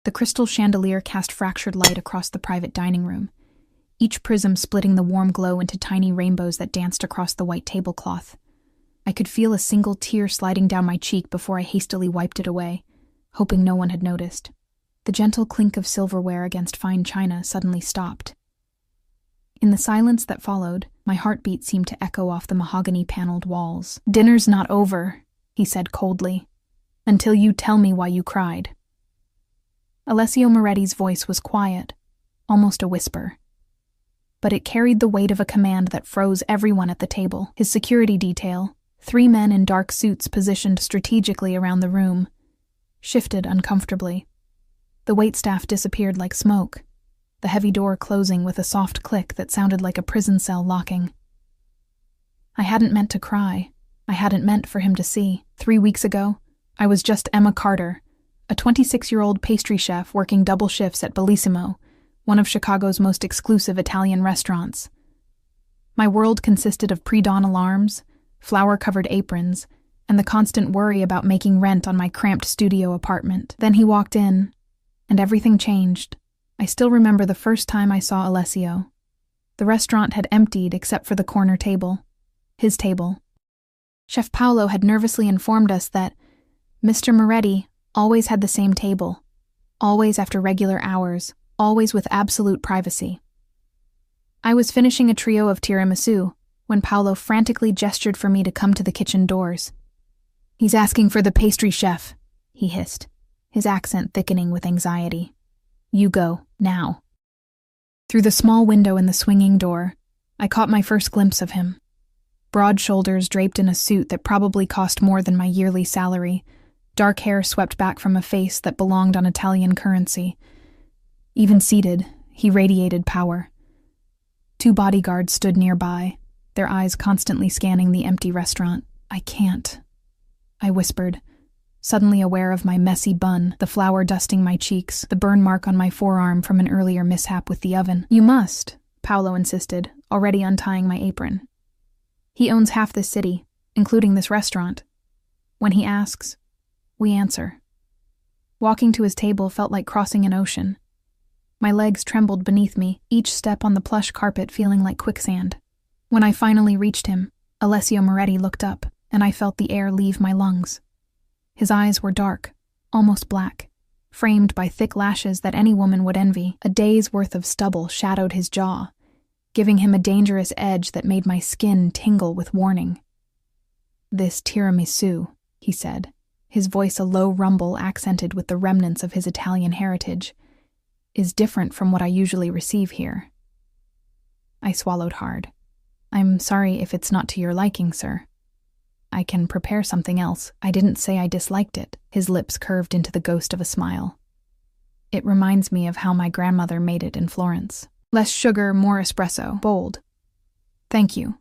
The crystal chandelier cast fractured light across the private dining room, each prism splitting the warm glow into tiny rainbows that danced across the white tablecloth. I could feel a single tear sliding down my cheek before I hastily wiped it away, hoping no one had noticed. The gentle clink of silverware against fine china suddenly stopped. In the silence that followed, my heartbeat seemed to echo off the mahogany-paneled walls. "Dinner's not over," he said coldly, "until you tell me why you cried." Alessio Moretti's voice was quiet, almost a whisper. But it carried the weight of a command that froze everyone at the table. His security detail, 3 men in dark suits positioned strategically around the room, shifted uncomfortably. The waitstaff disappeared like smoke, the heavy door closing with a soft click that sounded like a prison cell locking. I hadn't meant to cry. I hadn't meant for him to see. 3 weeks ago, I was just Emma Carter, a 26-year-old pastry chef working double shifts at Bellissimo, one of Chicago's most exclusive Italian restaurants. My world consisted of pre-dawn alarms, flour-covered aprons, and the constant worry about making rent on my cramped studio apartment. Then he walked in, and everything changed. I still remember the first time I saw Alessio. The restaurant had emptied except for the corner table, his table. Chef Paolo had nervously informed us that Mr. Moretti always had the same table, always after regular hours, always with absolute privacy. I was finishing a trio of tiramisu when Paolo frantically gestured for me to come to the kitchen doors. "He's asking for the pastry chef," he hissed, his accent thickening with anxiety. "You go, now." Through the small window in the swinging door, I caught my first glimpse of him. Broad shoulders draped in a suit that probably cost more than my yearly salary, dark hair swept back from a face that belonged on Italian currency. Even seated, he radiated power. 2 bodyguards stood nearby, their eyes constantly scanning the empty restaurant. "I can't," I whispered, suddenly aware of my messy bun, the flour dusting my cheeks, the burn mark on my forearm from an earlier mishap with the oven. "You must," Paolo insisted, already untying my apron. "He owns half this city, including this restaurant. When he asks, we answer." Walking to his table felt like crossing an ocean. My legs trembled beneath me, each step on the plush carpet feeling like quicksand. When I finally reached him, Alessio Moretti looked up, and I felt the air leave my lungs. His eyes were dark, almost black, framed by thick lashes that any woman would envy. A day's worth of stubble shadowed his jaw, giving him a dangerous edge that made my skin tingle with warning. "This tiramisu," he said, his voice a low rumble accented with the remnants of his Italian heritage, "is different from what I usually receive here." I swallowed hard. "I'm sorry if it's not to your liking, sir. I can prepare something else. I didn't say I disliked it." His lips curved into the ghost of a smile. "It reminds me of how my grandmother made it in Florence. Less sugar, more espresso, bold." "Thank you,"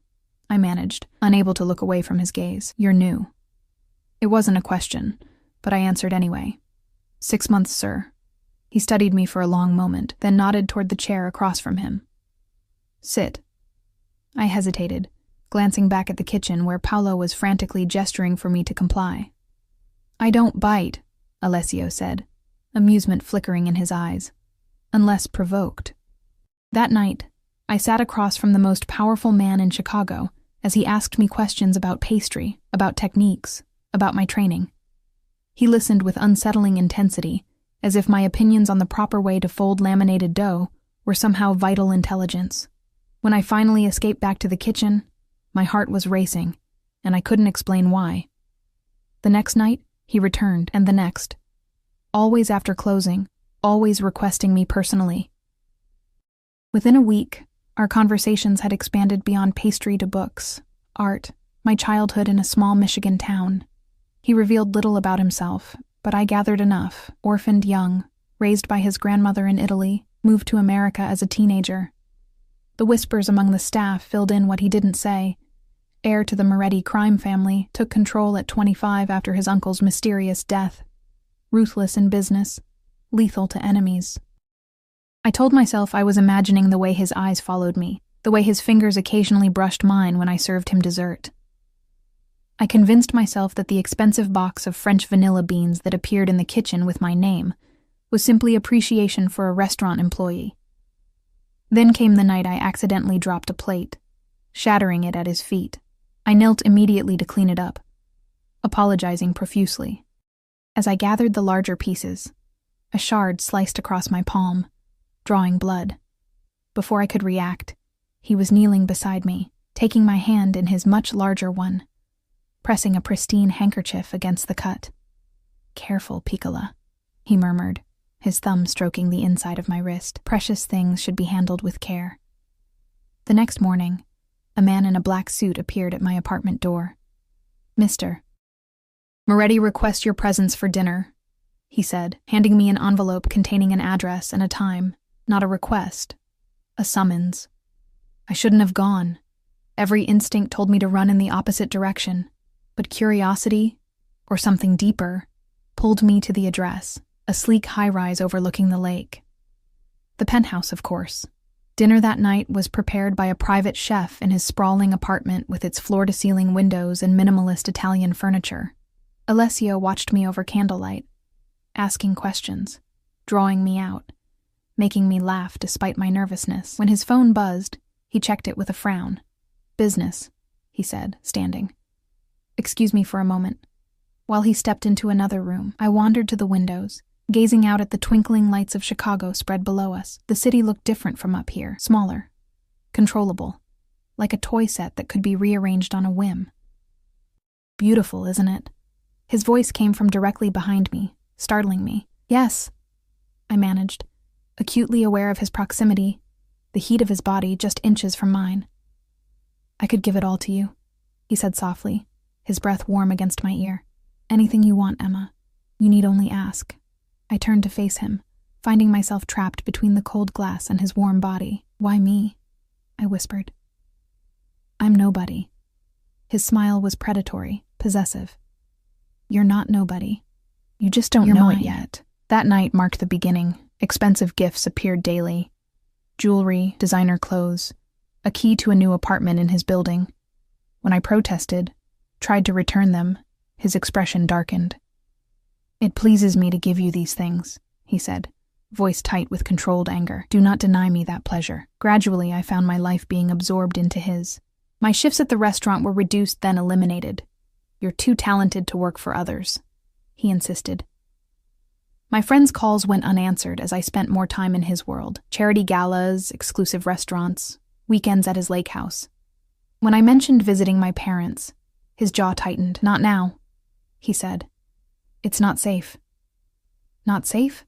I managed, unable to look away from his gaze. "You're new." It wasn't a question, but I answered anyway. 6 months, sir." He studied me for a long moment, then nodded toward the chair across from him. "Sit." I hesitated, glancing back at the kitchen where Paolo was frantically gesturing for me to comply. "I don't bite," Alessio said, amusement flickering in his eyes, "unless provoked." That night, I sat across from the most powerful man in Chicago as he asked me questions about pastry, about techniques, about my training. He listened with unsettling intensity, as if my opinions on the proper way to fold laminated dough were somehow vital intelligence. When I finally escaped back to the kitchen, my heart was racing, and I couldn't explain why. The next night, he returned, and the next. Always after closing, always requesting me personally. Within a week, our conversations had expanded beyond pastry to books, art, my childhood in a small Michigan town. He revealed little about himself, but I gathered enough. Orphaned young, raised by his grandmother in Italy, moved to America as a teenager. The whispers among the staff filled in what he didn't say. Heir to the Moretti crime family, took control at 25 after his uncle's mysterious death. Ruthless in business, lethal to enemies. I told myself I was imagining the way his eyes followed me, the way his fingers occasionally brushed mine when I served him dessert. I convinced myself that the expensive box of French vanilla beans that appeared in the kitchen with my name was simply appreciation for a restaurant employee. Then came the night I accidentally dropped a plate, shattering it at his feet. I knelt immediately to clean it up, apologizing profusely. As I gathered the larger pieces, a shard sliced across my palm, drawing blood. Before I could react, he was kneeling beside me, taking my hand in his much larger one, pressing a pristine handkerchief against the cut. "Careful, Piccola," he murmured, his thumb stroking the inside of my wrist. "Precious things should be handled with care." The next morning, a man in a black suit appeared at my apartment door. "Mr. Moretti requests your presence for dinner," he said, handing me an envelope containing an address and a time, not a request, a summons. I shouldn't have gone. Every instinct told me to run in the opposite direction, but curiosity, or something deeper, pulled me to the address, a sleek high-rise overlooking the lake. The penthouse, of course. Dinner that night was prepared by a private chef in his sprawling apartment with its floor-to-ceiling windows and minimalist Italian furniture. Alessio watched me over candlelight, asking questions, drawing me out, making me laugh despite my nervousness. When his phone buzzed, he checked it with a frown. "Business," he said, standing. "Excuse me for a moment." While he stepped into another room, I wandered to the windows, gazing out at the twinkling lights of Chicago spread below us. The city looked different from up here, smaller, controllable, like a toy set that could be rearranged on a whim. "Beautiful, isn't it?" His voice came from directly behind me, startling me. "Yes," I managed, acutely aware of his proximity, the heat of his body just inches from mine. "I could give it all to you," he said softly, his breath warm against my ear. "Anything you want, Emma. You need only ask." I turned to face him, finding myself trapped between the cold glass and his warm body. "Why me?" I whispered. "I'm nobody." His smile was predatory, possessive. "You're not nobody. You just don't know it yet." That night marked the beginning. Expensive gifts appeared daily. Jewelry, designer clothes, a key to a new apartment in his building. When I protested, tried to return them, his expression darkened. "It pleases me to give you these things," he said, voice tight with controlled anger. "Do not deny me that pleasure." Gradually, I found my life being absorbed into his. My shifts at the restaurant were reduced, then eliminated. "You're too talented to work for others," he insisted. My friends' calls went unanswered as I spent more time in his world. Charity galas, exclusive restaurants, weekends at his lake house. When I mentioned visiting my parents, his jaw tightened. "Not now," he said. "It's not safe." "Not safe?"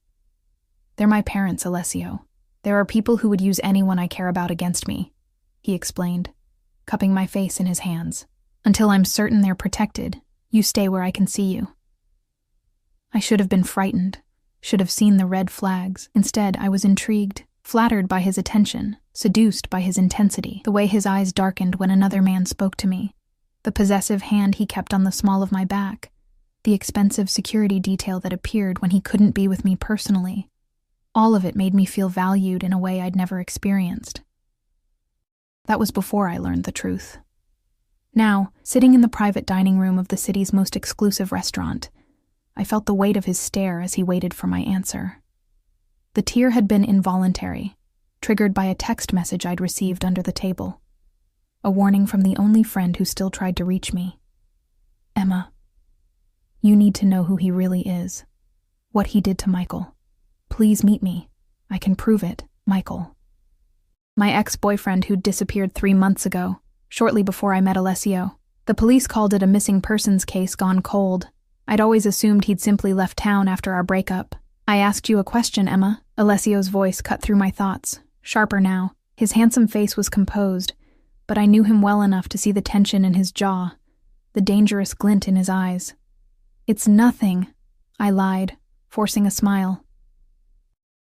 "They're my parents, Alessio. There are people who would use anyone I care about against me," he explained, cupping my face in his hands. "Until I'm certain they're protected, you stay where I can see you." I should have been frightened, should have seen the red flags. Instead, I was intrigued, flattered by his attention, seduced by his intensity, the way his eyes darkened when another man spoke to me, the possessive hand he kept on the small of my back, the expensive security detail that appeared when he couldn't be with me personally. All of it made me feel valued in a way I'd never experienced. That was before I learned the truth. Now, sitting in the private dining room of the city's most exclusive restaurant, I felt the weight of his stare as he waited for my answer. The tear had been involuntary, triggered by a text message I'd received under the table. A warning from the only friend who still tried to reach me. "Emma, you need to know who he really is. What he did to Michael. Please meet me. I can prove it, Michael." My ex-boyfriend who'd disappeared 3 months ago, shortly before I met Alessio. The police called it a missing persons case gone cold. I'd always assumed he'd simply left town after our breakup. "I asked you a question, Emma." Alessio's voice cut through my thoughts, sharper now. His handsome face was composed, but I knew him well enough to see the tension in his jaw, the dangerous glint in his eyes. "It's nothing," I lied, forcing a smile.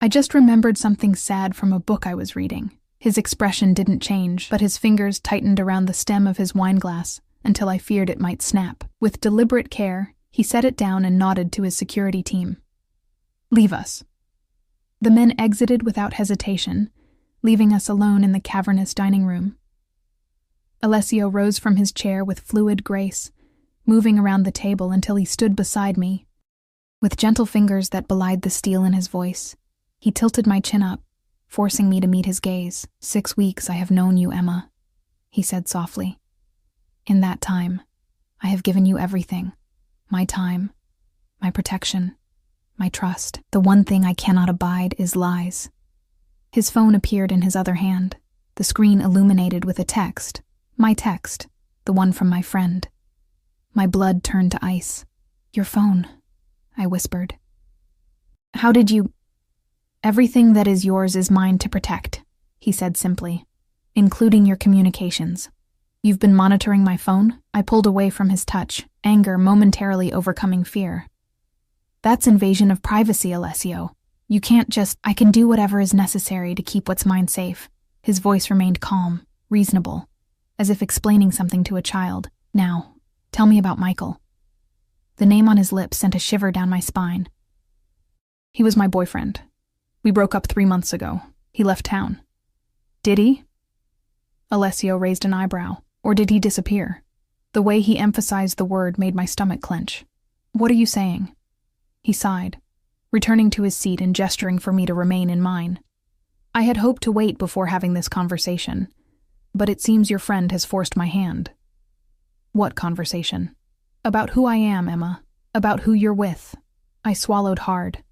"I just remembered something sad from a book I was reading." His expression didn't change, but his fingers tightened around the stem of his wineglass until I feared it might snap. With deliberate care, he set it down and nodded to his security team. "Leave us." The men exited without hesitation, leaving us alone in the cavernous dining room. Alessio rose from his chair with fluid grace, moving around the table until he stood beside me, With gentle fingers that belied the steel in his voice, he tilted my chin up, forcing me to meet his gaze. 6 weeks I have known you, Emma, he said softly. In that time, I have given you everything. My time, my protection, my trust. The one thing I cannot abide is lies. His phone appeared in his other hand, the screen illuminated with a text. My text, the one from my friend. My blood turned to ice. Your phone, I whispered. How did you... Everything that is yours is mine to protect, he said simply, including your communications. You've been monitoring my phone? I pulled away from his touch, anger momentarily overcoming fear. That's invasion of privacy, Alessio. You can't just... I can do whatever is necessary to keep what's mine safe. His voice remained calm, reasonable, as if explaining something to a child. Now, tell me about Michael. The name on his lips sent a shiver down my spine. He was my boyfriend. We broke up 3 months ago. He left town. Did he? Alessio raised an eyebrow. Or did he disappear? The way he emphasized the word made my stomach clench. What are you saying? He sighed, returning to his seat and gesturing for me to remain in mine. I had hoped to wait before having this conversation, but it seems your friend has forced my hand. What conversation? About who I am, Emma. About who you're with. I swallowed hard,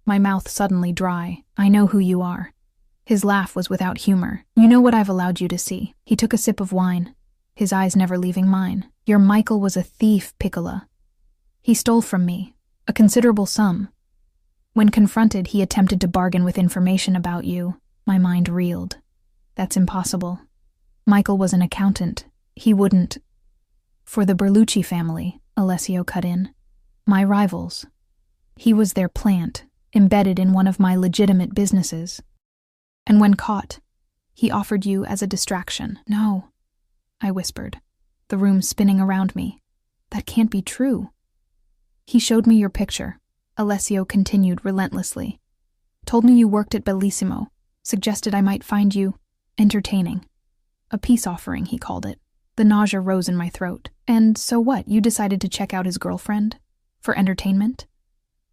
my mouth suddenly dry. I know who you are. His laugh was without humor. You know what I've allowed you to see. He took a sip of wine, his eyes never leaving mine. Your Michael was a thief, Piccola. He stole from me, a considerable sum. When confronted, he attempted to bargain with information about you. My mind reeled. That's impossible. Michael was an accountant. He wouldn't... For the Berlucci family, Alessio cut in. My rivals. He was their plant, embedded in one of my legitimate businesses. And when caught, he offered you as a distraction. No, I whispered, the room spinning around me. That can't be true. He showed me your picture, Alessio continued relentlessly. Told me you worked at Bellissimo, suggested I might find you entertaining. A peace offering, he called it. The nausea rose in my throat. And so what, you decided to check out his girlfriend? For entertainment?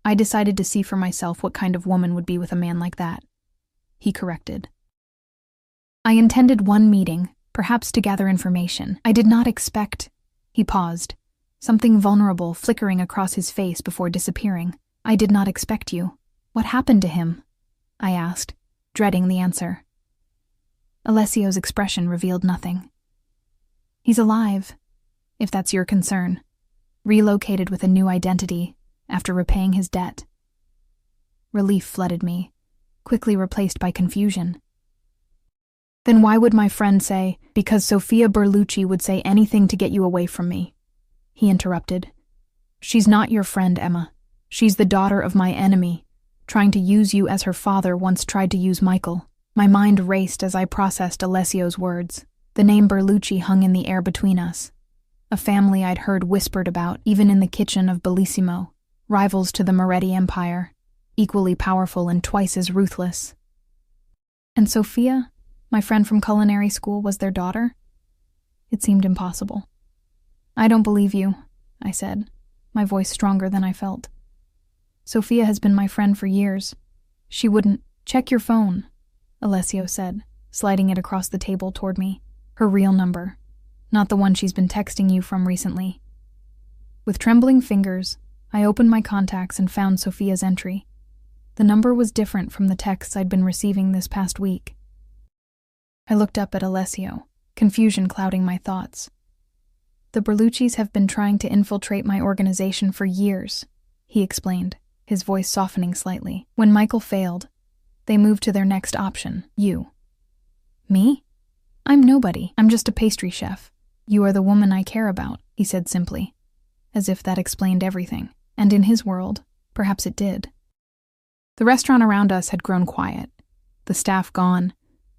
I decided to see for myself what kind of woman would be with a man like that. He corrected. I intended one meeting, perhaps to gather information. I did not expect... He paused, something vulnerable flickering across his face before disappearing. I did not expect you. What happened to him? I asked, dreading the answer. Alessio's expression revealed nothing. He's alive, if that's your concern. Relocated with a new identity, after repaying his debt. Relief flooded me, quickly replaced by confusion. Then why would my friend say, because Sofia Berlucci would say anything to get you away from me? He interrupted. She's not your friend, Emma. She's the daughter of my enemy, trying to use you as her father once tried to use Michael. My mind raced as I processed Alessio's words. The name Berlucci hung in the air between us. A family I'd heard whispered about, even in the kitchen of Bellissimo. Rivals to the Moretti Empire, equally powerful and twice as ruthless. And Sofia, my friend from culinary school, was their daughter? It seemed impossible. I don't believe you, I said, my voice stronger than I felt. Sofia has been my friend for years. She wouldn't... Check your phone, Alessio said, sliding it across the table toward me. Her real number, not the one she's been texting you from recently. With trembling fingers, I opened my contacts and found Sofia's entry. The number was different from the texts I'd been receiving this past week. I looked up at Alessio, confusion clouding my thoughts. The Berluccis have been trying to infiltrate my organization for years, he explained, his voice softening slightly. When Michael failed, they moved to their next option, you. Me? I'm nobody. I'm just a pastry chef. You are the woman I care about, he said simply, as if that explained everything. And in his world, perhaps it did. The restaurant around us had grown quiet, the staff gone,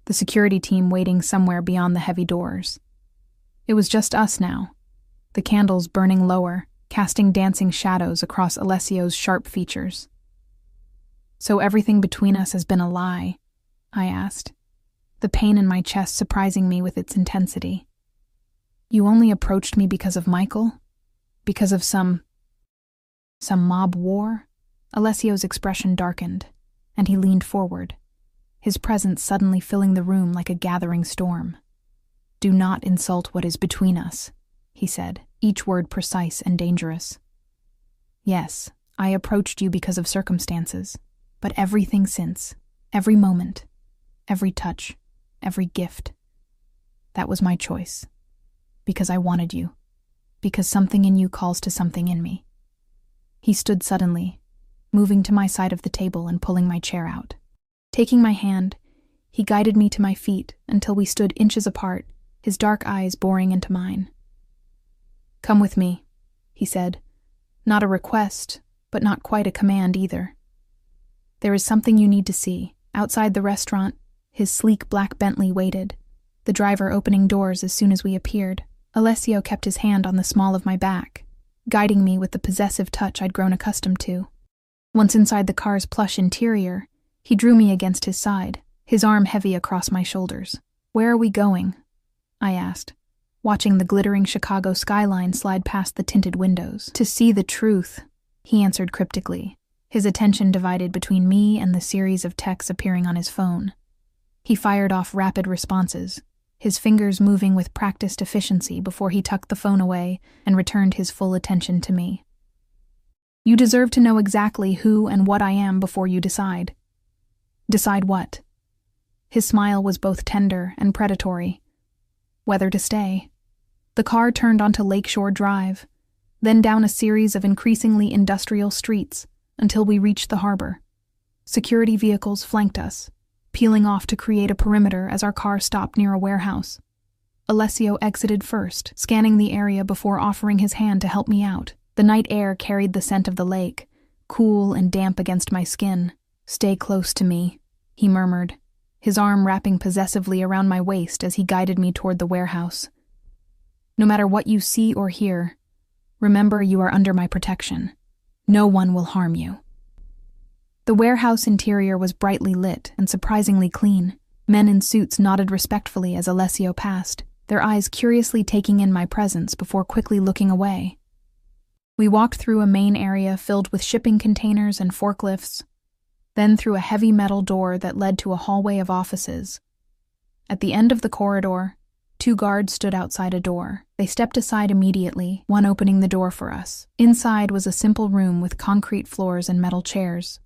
the security team waiting somewhere beyond the heavy doors. It was just us now, the candles burning lower, casting dancing shadows across Alessio's sharp features. So everything between us has been a lie, I asked, the pain in my chest surprising me with its intensity. You only approached me because of Michael? Because of some mob war? Alessio's expression darkened, and he leaned forward, his presence suddenly filling the room like a gathering storm. "Do not insult what is between us," he said, each word precise and dangerous. "Yes, I approached you because of circumstances, but everything since, every moment, every touch, every gift, that was my choice. Because I wanted you. Because something in you calls to something in me." He stood suddenly, moving to my side of the table and pulling my chair out. Taking my hand, he guided me to my feet until we stood inches apart, his dark eyes boring into mine. "Come with me," he said. Not a request, but not quite a command either. "There is something you need to see." Outside the restaurant, his sleek black Bentley waited, the driver opening doors as soon as we appeared. Alessio kept his hand on the small of my back, guiding me with the possessive touch I'd grown accustomed to. Once inside the car's plush interior, he drew me against his side, his arm heavy across my shoulders. "Where are we going?" I asked, watching the glittering Chicago skyline slide past the tinted windows. "To see the truth," he answered cryptically, his attention divided between me and the series of texts appearing on his phone. He fired off rapid responses, his fingers moving with practiced efficiency before he tucked the phone away and returned his full attention to me. "You deserve to know exactly who and what I am before you decide." "Decide what?" His smile was both tender and predatory. "Whether to stay." The car turned onto Lakeshore Drive, then down a series of increasingly industrial streets until we reached the harbor. Security vehicles flanked us, peeling off to create a perimeter as our car stopped near a warehouse. Alessio exited first, scanning the area before offering his hand to help me out. The night air carried the scent of the lake, cool and damp against my skin. "Stay close to me," he murmured, his arm wrapping possessively around my waist as he guided me toward the warehouse. "No matter what you see or hear, remember you are under my protection. No one will harm you." The warehouse interior was brightly lit and surprisingly clean. Men in suits nodded respectfully as Alessio passed, their eyes curiously taking in my presence before quickly looking away. We walked through a main area filled with shipping containers and forklifts, then through a heavy metal door that led to a hallway of offices. At the end of the corridor, 2 guards stood outside a door. They stepped aside immediately, one opening the door for us. Inside was a simple room with concrete floors and metal chairs.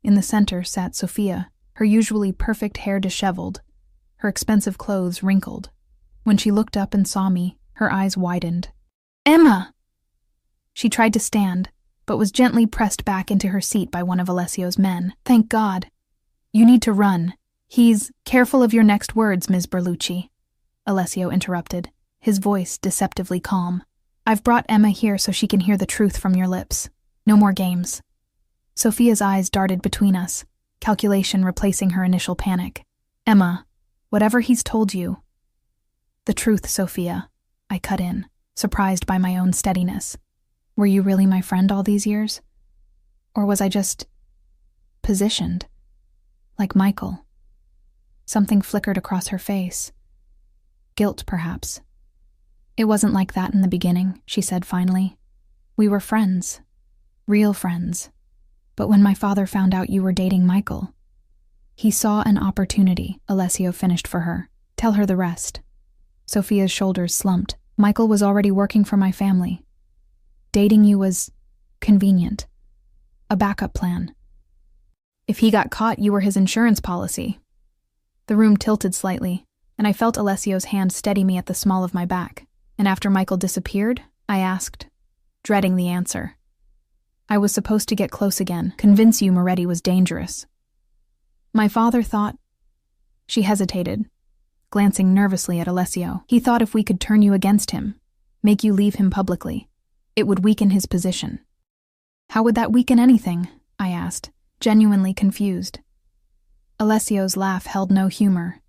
In the center sat Sophia, her usually perfect hair disheveled, her expensive clothes wrinkled. When she looked up and saw me, her eyes widened. "Emma!" She tried to stand, but was gently pressed back into her seat by one of Alessio's men. "Thank God. You need to run. He's—" "Careful of your next words, Ms. Berlucci," Alessio interrupted, his voice deceptively calm. "I've brought Emma here so she can hear the truth from your lips. No more games." Sophia's eyes darted between us, calculation replacing her initial panic. "Emma, whatever he's told you—" "The truth, Sophia," I cut in, surprised by my own steadiness. "Were you really my friend all these years? Or was I just positioned? Like Michael?" Something flickered across her face. Guilt, perhaps. "It wasn't like that in the beginning," she said finally. "We were friends. Real friends. But when my father found out you were dating Michael—" "He saw an opportunity," Alessio finished for her. "Tell her the rest." Sophia's shoulders slumped. "Michael was already working for my family. Dating you was convenient. A backup plan. If he got caught, you were his insurance policy." The room tilted slightly, and I felt Alessio's hand steady me at the small of my back. "And after Michael disappeared?" I asked, dreading the answer. "I was supposed to get close again, convince you Moretti was dangerous. My father thought—" She hesitated, glancing nervously at Alessio. "He thought if we could turn you against him, make you leave him publicly, it would weaken his position." "How would that weaken anything?" I asked, genuinely confused. Alessio's laugh held no humor.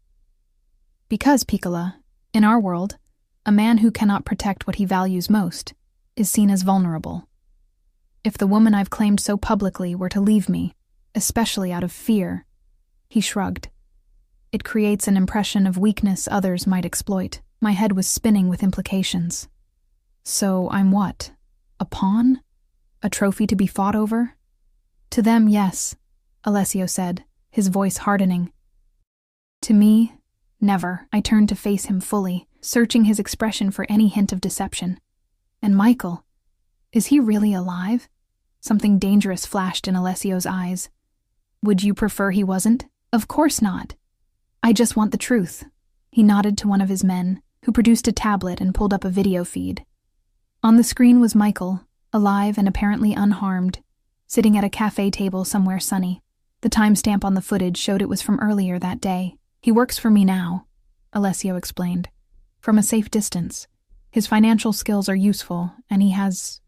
"Because, Piccola, in our world, a man who cannot protect what he values most is seen as vulnerable. If the woman I've claimed so publicly were to leave me, especially out of fear—" He shrugged. "It creates an impression of weakness others might exploit." My head was spinning with implications. "So I'm what? A pawn? A trophy to be fought over?" To them, yes, Alessio said, his voice hardening. To me, never. I turned to face him fully, searching his expression for any hint of deception. And Michael, is he really alive? Something dangerous flashed in Alessio's eyes. Would you prefer he wasn't? Of course not. I just want the truth. He nodded to one of his men, who produced a tablet and pulled up a video feed. On the screen was Michael, alive and apparently unharmed, sitting at a cafe table somewhere sunny. The timestamp on the footage showed it was from earlier that day. He works for me now, Alessio explained. From a safe distance. His financial skills are useful, and he has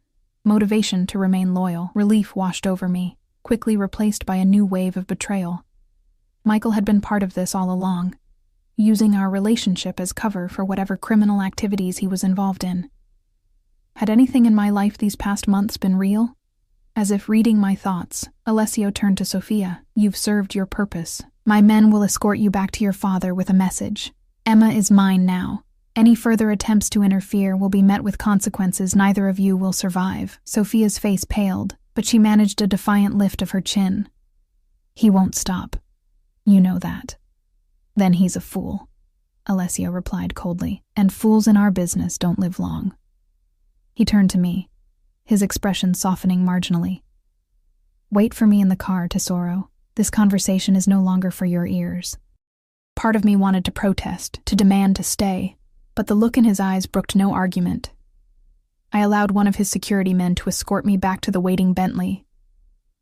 motivation to remain loyal. Relief washed over me, quickly replaced by a new wave of betrayal. Michael had been part of this all along, using our relationship as cover for whatever criminal activities he was involved in. Had anything in my life these past months been real? As if reading my thoughts, Alessio turned to Sophia. You've served your purpose. My men will escort you back to your father with a message. Emma is mine now. Any further attempts to interfere will be met with consequences neither of you will survive. Sophia's face paled, but she managed a defiant lift of her chin. He won't stop. You know that. Then he's a fool, Alessio replied coldly, and fools in our business don't live long. He turned to me, his expression softening marginally. Wait for me in the car, Tesoro. This conversation is no longer for your ears. Part of me wanted to protest, to demand to stay, but the look in his eyes brooked no argument. I allowed one of his security men to escort me back to the waiting Bentley,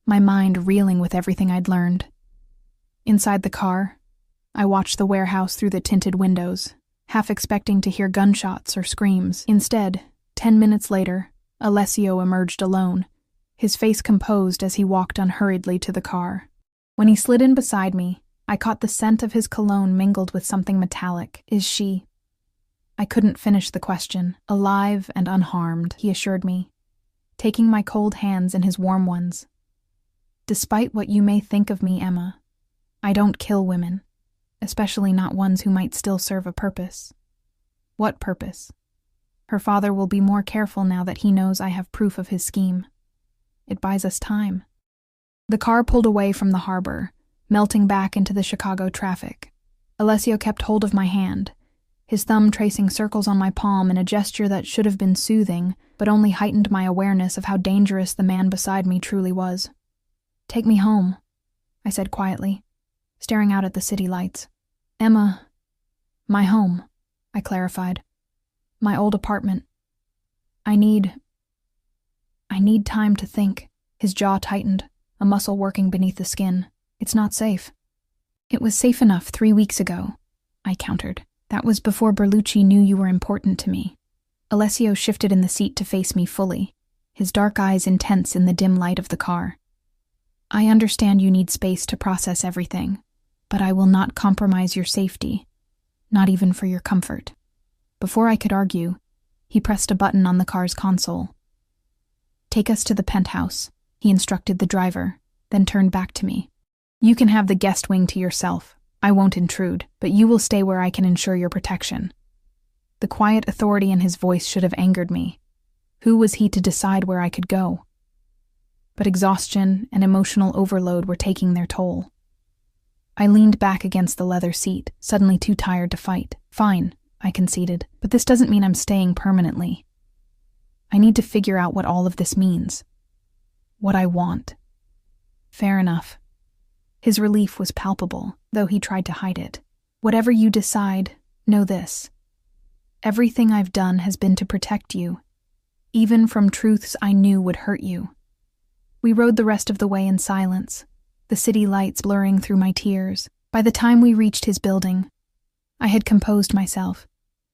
my mind reeling with everything I'd learned. Inside the car, I watched the warehouse through the tinted windows, half expecting to hear gunshots or screams. Instead, 10 minutes later, Alessio emerged alone, his face composed as he walked unhurriedly to the car. When he slid in beside me, I caught the scent of his cologne mingled with something metallic. Is she? I couldn't finish the question. Alive and unharmed, he assured me, taking my cold hands in his warm ones. Despite what you may think of me, Emma, I don't kill women, especially not ones who might still serve a purpose. What purpose? Her father will be more careful now that he knows I have proof of his scheme. It buys us time. The car pulled away from the harbor, melting back into the Chicago traffic. Alessio kept hold of my hand, his thumb tracing circles on my palm in a gesture that should have been soothing, but only heightened my awareness of how dangerous the man beside me truly was. Take me home, I said quietly, staring out at the city lights. Emma, my home, I clarified. My old apartment. I need time to think. His jaw tightened, a muscle working beneath the skin. It's not safe. It was safe enough 3 weeks ago, I countered. That was before Berlucci knew you were important to me. Alessio shifted in the seat to face me fully, his dark eyes intense in the dim light of the car. I understand you need space to process everything, but I will not compromise your safety, not even for your comfort. Before I could argue, he pressed a button on the car's console. Take us to the penthouse, he instructed the driver, then turned back to me. You can have the guest wing to yourself. I won't intrude, but you will stay where I can ensure your protection. The quiet authority in his voice should have angered me. Who was he to decide where I could go? But exhaustion and emotional overload were taking their toll. I leaned back against the leather seat, suddenly too tired to fight. Fine, I conceded, but this doesn't mean I'm staying permanently. I need to figure out what all of this means. What I want. Fair enough. His relief was palpable, though he tried to hide it. Whatever you decide, know this. Everything I've done has been to protect you, even from truths I knew would hurt you. We rode the rest of the way in silence, the city lights blurring through my tears. By the time we reached his building, I had composed myself,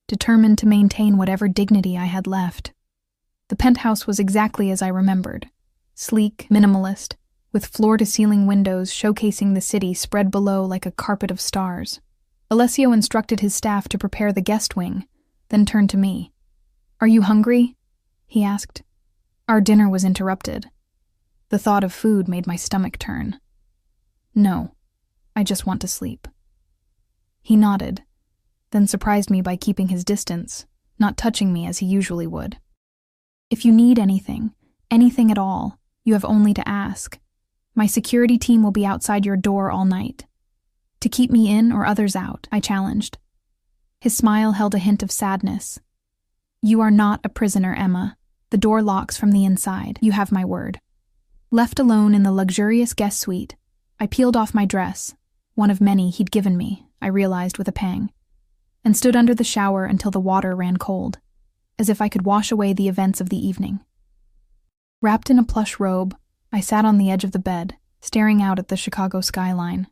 determined to maintain whatever dignity I had left. The penthouse was exactly as I remembered, sleek, minimalist, with floor-to-ceiling windows showcasing the city spread below like a carpet of stars. Alessio instructed his staff to prepare the guest wing, then turned to me. Are you hungry? He asked. Our dinner was interrupted. The thought of food made my stomach turn. No, I just want to sleep. He nodded, then surprised me by keeping his distance, not touching me as he usually would. If you need anything at all, you have only to ask. My security team will be outside your door all night. To keep me in or others out, I challenged. His smile held a hint of sadness. You are not a prisoner, Emma. The door locks from the inside. You have my word. Left alone in the luxurious guest suite, I peeled off my dress, one of many he'd given me, I realized with a pang, and stood under the shower until the water ran cold, as if I could wash away the events of the evening. Wrapped in a plush robe, I sat on the edge of the bed, staring out at the Chicago skyline.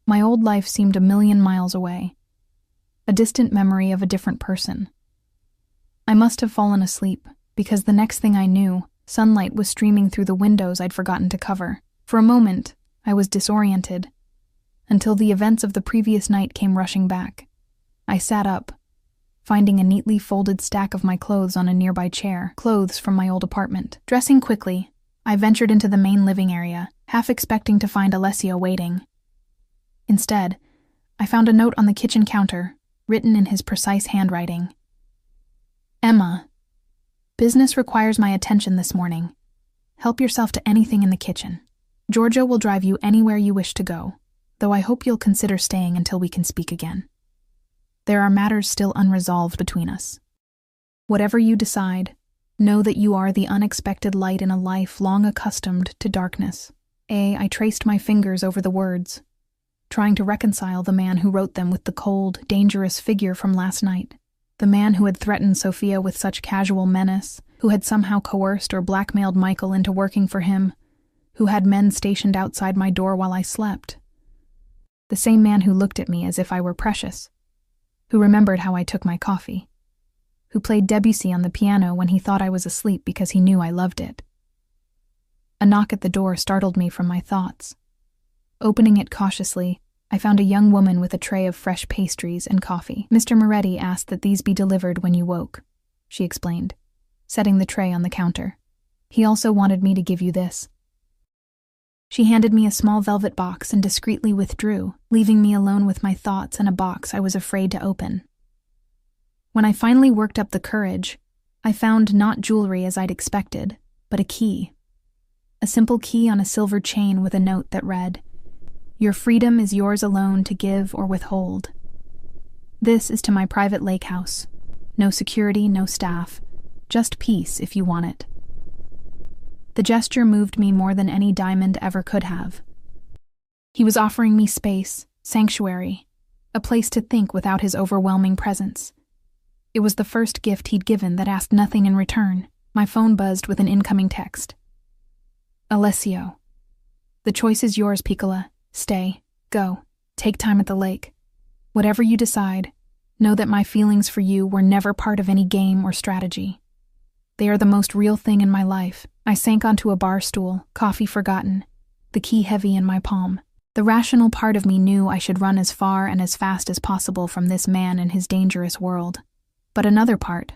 My old life seemed a million miles away, a distant memory of a different person. I must have fallen asleep, because the next thing I knew, sunlight was streaming through the windows I'd forgotten to cover. For a moment, I was disoriented, until the events of the previous night came rushing back. I sat up, finding a neatly folded stack of my clothes on a nearby chair, clothes from my old apartment. Dressing quickly, I ventured into the main living area, half expecting to find Alessio waiting. Instead, I found a note on the kitchen counter, written in his precise handwriting. Emma, business requires my attention this morning. Help yourself to anything in the kitchen. Georgia will drive you anywhere you wish to go, though I hope you'll consider staying until we can speak again. There are matters still unresolved between us. Whatever you decide, know that you are the unexpected light in a life long accustomed to darkness. I traced my fingers over the words, trying to reconcile the man who wrote them with the cold, dangerous figure from last night. The man who had threatened Sophia with such casual menace, who had somehow coerced or blackmailed Michael into working for him, who had men stationed outside my door while I slept. The same man who looked at me as if I were precious, who remembered how I took my coffee, who played Debussy on the piano when he thought I was asleep because he knew I loved it. A knock at the door startled me from my thoughts. Opening it cautiously, I found a young woman with a tray of fresh pastries and coffee. Mr. Moretti asked that these be delivered when you woke, she explained, setting the tray on the counter. He also wanted me to give you this. She handed me a small velvet box and discreetly withdrew, leaving me alone with my thoughts and a box I was afraid to open. When I finally worked up the courage, I found not jewelry as I'd expected, but a key. A simple key on a silver chain with a note that read, Your freedom is yours alone to give or withhold. This is to my private lake house. No security, no staff. Just peace if you want it. The gesture moved me more than any diamond ever could have. He was offering me space, sanctuary, a place to think without his overwhelming presence. It was the first gift he'd given that asked nothing in return. My phone buzzed with an incoming text. Alessio. The choice is yours, Piccola. Stay, go, take time at the lake. Whatever you decide, know that my feelings for you were never part of any game or strategy. They are the most real thing in my life. I sank onto a bar stool, coffee forgotten, the key heavy in my palm. The rational part of me knew I should run as far and as fast as possible from this man and his dangerous world. But another part,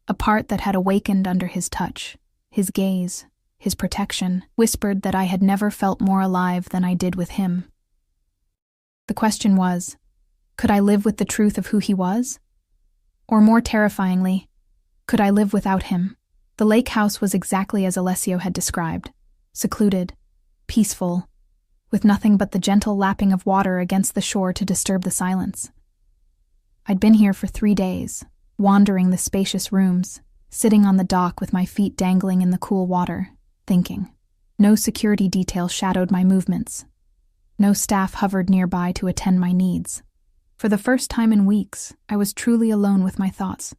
a part that had awakened under his touch, his gaze, his protection, whispered that I had never felt more alive than I did with him. The question was, could I live with the truth of who he was? Or more terrifyingly, could I live without him? The lake house was exactly as Alessio had described, secluded, peaceful, with nothing but the gentle lapping of water against the shore to disturb the silence. I'd been here for 3 days, wandering the spacious rooms, sitting on the dock with my feet dangling in the cool water, thinking. No security detail shadowed my movements. No staff hovered nearby to attend my needs. For the first time in weeks, I was truly alone with my thoughts.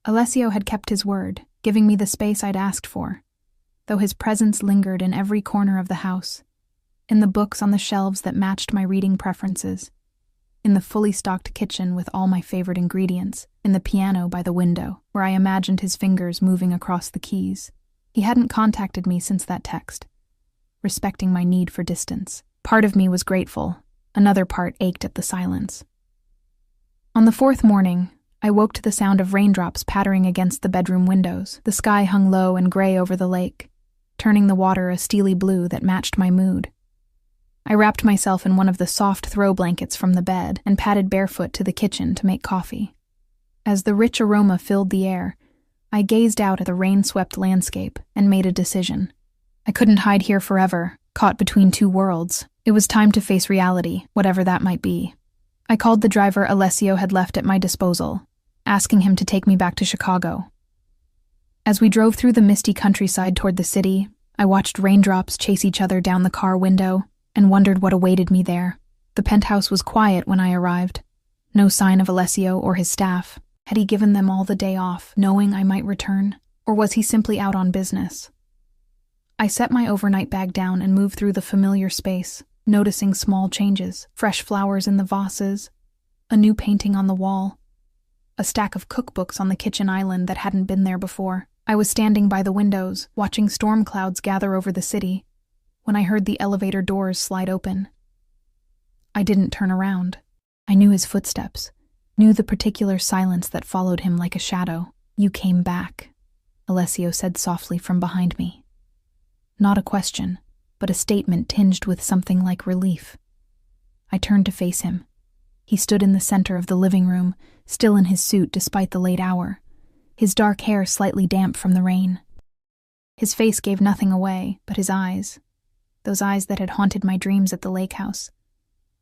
Alessio had kept his word, giving me the space I'd asked for, though his presence lingered in every corner of the house, in the books on the shelves that matched my reading preferences, in the fully stocked kitchen with all my favorite ingredients, in the piano by the window, where I imagined his fingers moving across the keys. He hadn't contacted me since that text, respecting my need for distance. Part of me was grateful, another part ached at the silence. On the 4th morning, I woke to the sound of raindrops pattering against the bedroom windows. The sky hung low and gray over the lake, turning the water a steely blue that matched my mood. I wrapped myself in one of the soft throw blankets from the bed and padded barefoot to the kitchen to make coffee. As the rich aroma filled the air, I gazed out at the rain-swept landscape and made a decision. I couldn't hide here forever, caught between two worlds. It was time to face reality, whatever that might be. I called the driver Alessio had left at my disposal, asking him to take me back to Chicago. As we drove through the misty countryside toward the city, I watched raindrops chase each other down the car window and wondered what awaited me there. The penthouse was quiet when I arrived. No sign of Alessio or his staff. Had he given them all the day off, knowing I might return? Or was he simply out on business? I set my overnight bag down and moved through the familiar space, noticing small changes, fresh flowers in the vases, a new painting on the wall, a stack of cookbooks on the kitchen island that hadn't been there before. I was standing by the windows, watching storm clouds gather over the city, when I heard the elevator doors slide open. I didn't turn around. I knew his footsteps, knew the particular silence that followed him like a shadow. "You came back," Alessio said softly from behind me. Not a question, but a statement tinged with something like relief. I turned to face him. He stood in the center of the living room, still in his suit despite the late hour, his dark hair slightly damp from the rain. His face gave nothing away, but his eyes, those eyes that had haunted my dreams at the lake house,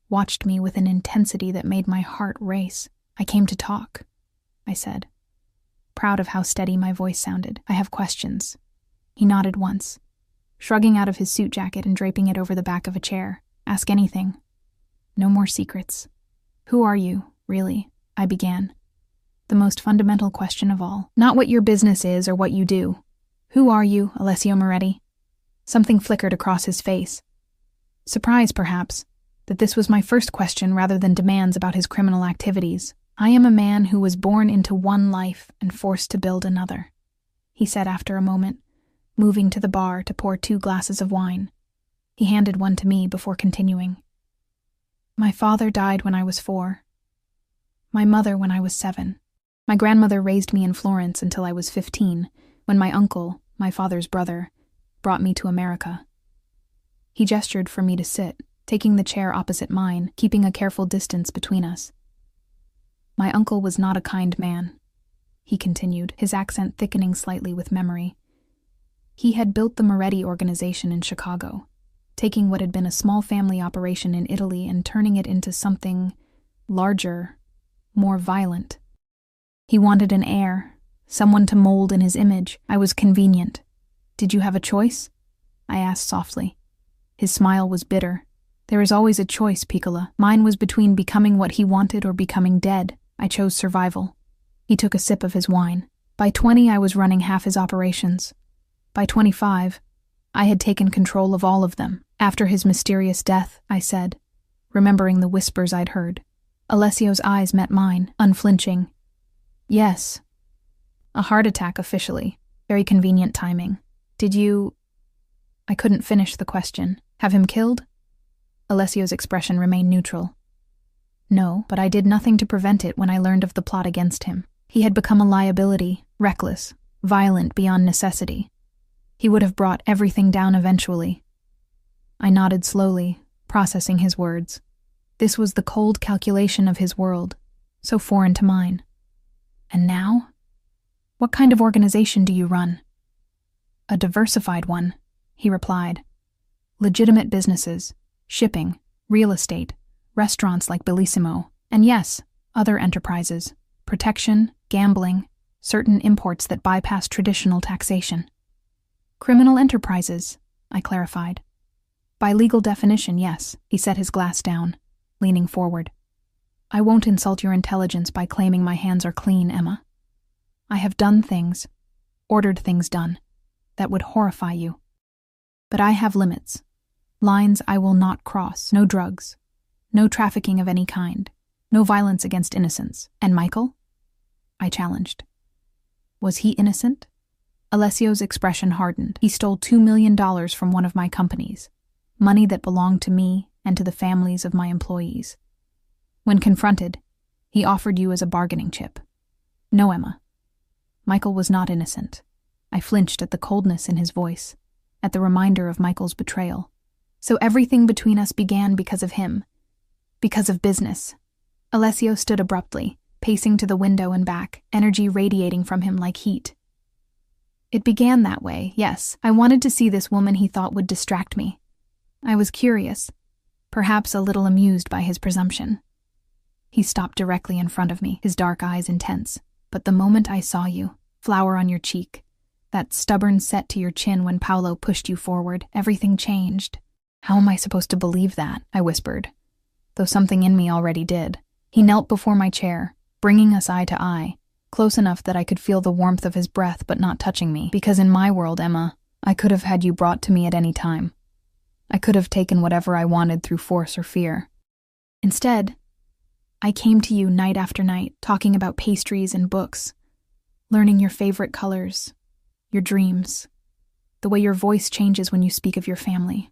watched me with an intensity that made my heart race. "I came to talk," I said, proud of how steady my voice sounded. "I have questions." He nodded once, shrugging out of his suit jacket and draping it over the back of a chair. "Ask anything. No more secrets." "Who are you, really?" I began. The most fundamental question of all. "Not what your business is or what you do. Who are you, Alessio Moretti?" Something flickered across his face. Surprise, perhaps, that this was my first question rather than demands about his criminal activities. "I am a man who was born into one life and forced to build another," he said after a moment, moving to the bar to pour 2 glasses of wine. He handed one to me before continuing. "My father died when I was 4. My mother when I was 7. My grandmother raised me in Florence until I was 15, when my uncle, my father's brother, brought me to America." He gestured for me to sit, taking the chair opposite mine, keeping a careful distance between us. "My uncle was not a kind man," he continued, his accent thickening slightly with memory. "He had built the Moretti organization in Chicago, taking what had been a small family operation in Italy and turning it into something larger, more violent. He wanted an heir, someone to mold in his image. I was convenient. Did you have a choice?" I asked softly. His smile was bitter. "There is always a choice, Piccola. Mine was between becoming what he wanted or becoming dead. I chose survival." He took a sip of his wine. "By 20, I was running half his operations. By 25, I had taken control of all of them. After his mysterious death," I said, remembering the whispers I'd heard. Alessio's eyes met mine, unflinching. "Yes. A heart attack officially. Very convenient timing. Did you—" I couldn't finish the question. "Have him killed?" Alessio's expression remained neutral. "No, but I did nothing to prevent it when I learned of the plot against him. He had become a liability, reckless, violent beyond necessity. He would have brought everything down eventually." I nodded slowly, processing his words. This was the cold calculation of his world, so foreign to mine. "And now? What kind of organization do you run?" "A diversified one," he replied. "Legitimate businesses, shipping, real estate, restaurants like Bellissimo, and yes, other enterprises, protection, gambling, certain imports that bypass traditional taxation." "Criminal enterprises," I clarified. "By legal definition, yes." He set his glass down, leaning forward. "I won't insult your intelligence by claiming my hands are clean, Emma. I have done things, ordered things done, that would horrify you. But I have limits, lines I will not cross. No drugs, no trafficking of any kind, no violence against innocents. And Michael?" I challenged. "Was he innocent?" Alessio's expression hardened. "He stole $2 million from one of my companies, money that belonged to me and to the families of my employees. When confronted, he offered you as a bargaining chip. No, Emma. Michael was not innocent." I flinched at the coldness in his voice, at the reminder of Michael's betrayal. "So everything between us began because of him. Because of business." Alessio stood abruptly, pacing to the window and back, energy radiating from him like heat. It began that way, yes. I wanted to see this woman he thought would distract me. I was curious, perhaps a little amused by his presumption. He stopped directly in front of me, his dark eyes intense. But the moment I saw you, flower on your cheek, that stubborn set to your chin when Paolo pushed you forward, everything changed. How am I supposed to believe that? I whispered, though something in me already did. He knelt before my chair, bringing us eye to eye, close enough that I could feel the warmth of his breath but not touching me. Because in my world, Emma, I could have had you brought to me at any time. I could have taken whatever I wanted through force or fear. Instead, I came to you night after night, talking about pastries and books, learning your favorite colors, your dreams, the way your voice changes when you speak of your family.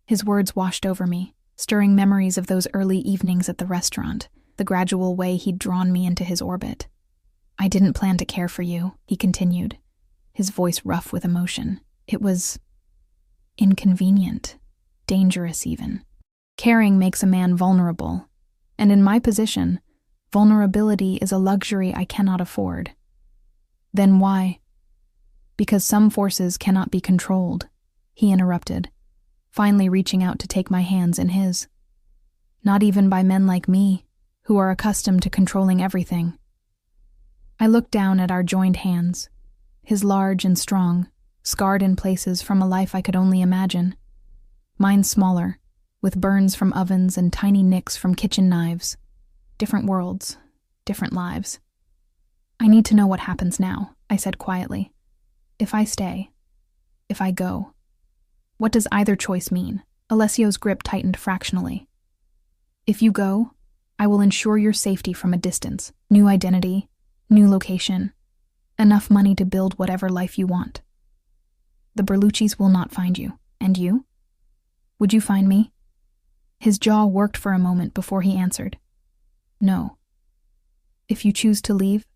His words washed over me, stirring memories of those early evenings at the restaurant, the gradual way he'd drawn me into his orbit. I didn't plan to care for you, he continued, his voice rough with emotion. It was inconvenient, dangerous even. Caring makes a man vulnerable, and in my position, vulnerability is a luxury I cannot afford. Then why? Because some forces cannot be controlled, he interrupted, finally reaching out to take my hands in his. Not even by men like me, who are accustomed to controlling everything. I looked down at our joined hands, his large and strong, scarred in places from a life I could only imagine. Mine smaller, with burns from ovens and tiny nicks from kitchen knives. Different worlds, different lives. I need to know what happens now, I said quietly. If I stay, if I go. What does either choice mean? Alessio's grip tightened fractionally. If you go, I will ensure your safety from a distance. New identity, new location, enough money to build whatever life you want. The Berluccis will not find you. And you? Would you find me? His jaw worked for a moment before he answered. No. If you choose to leave,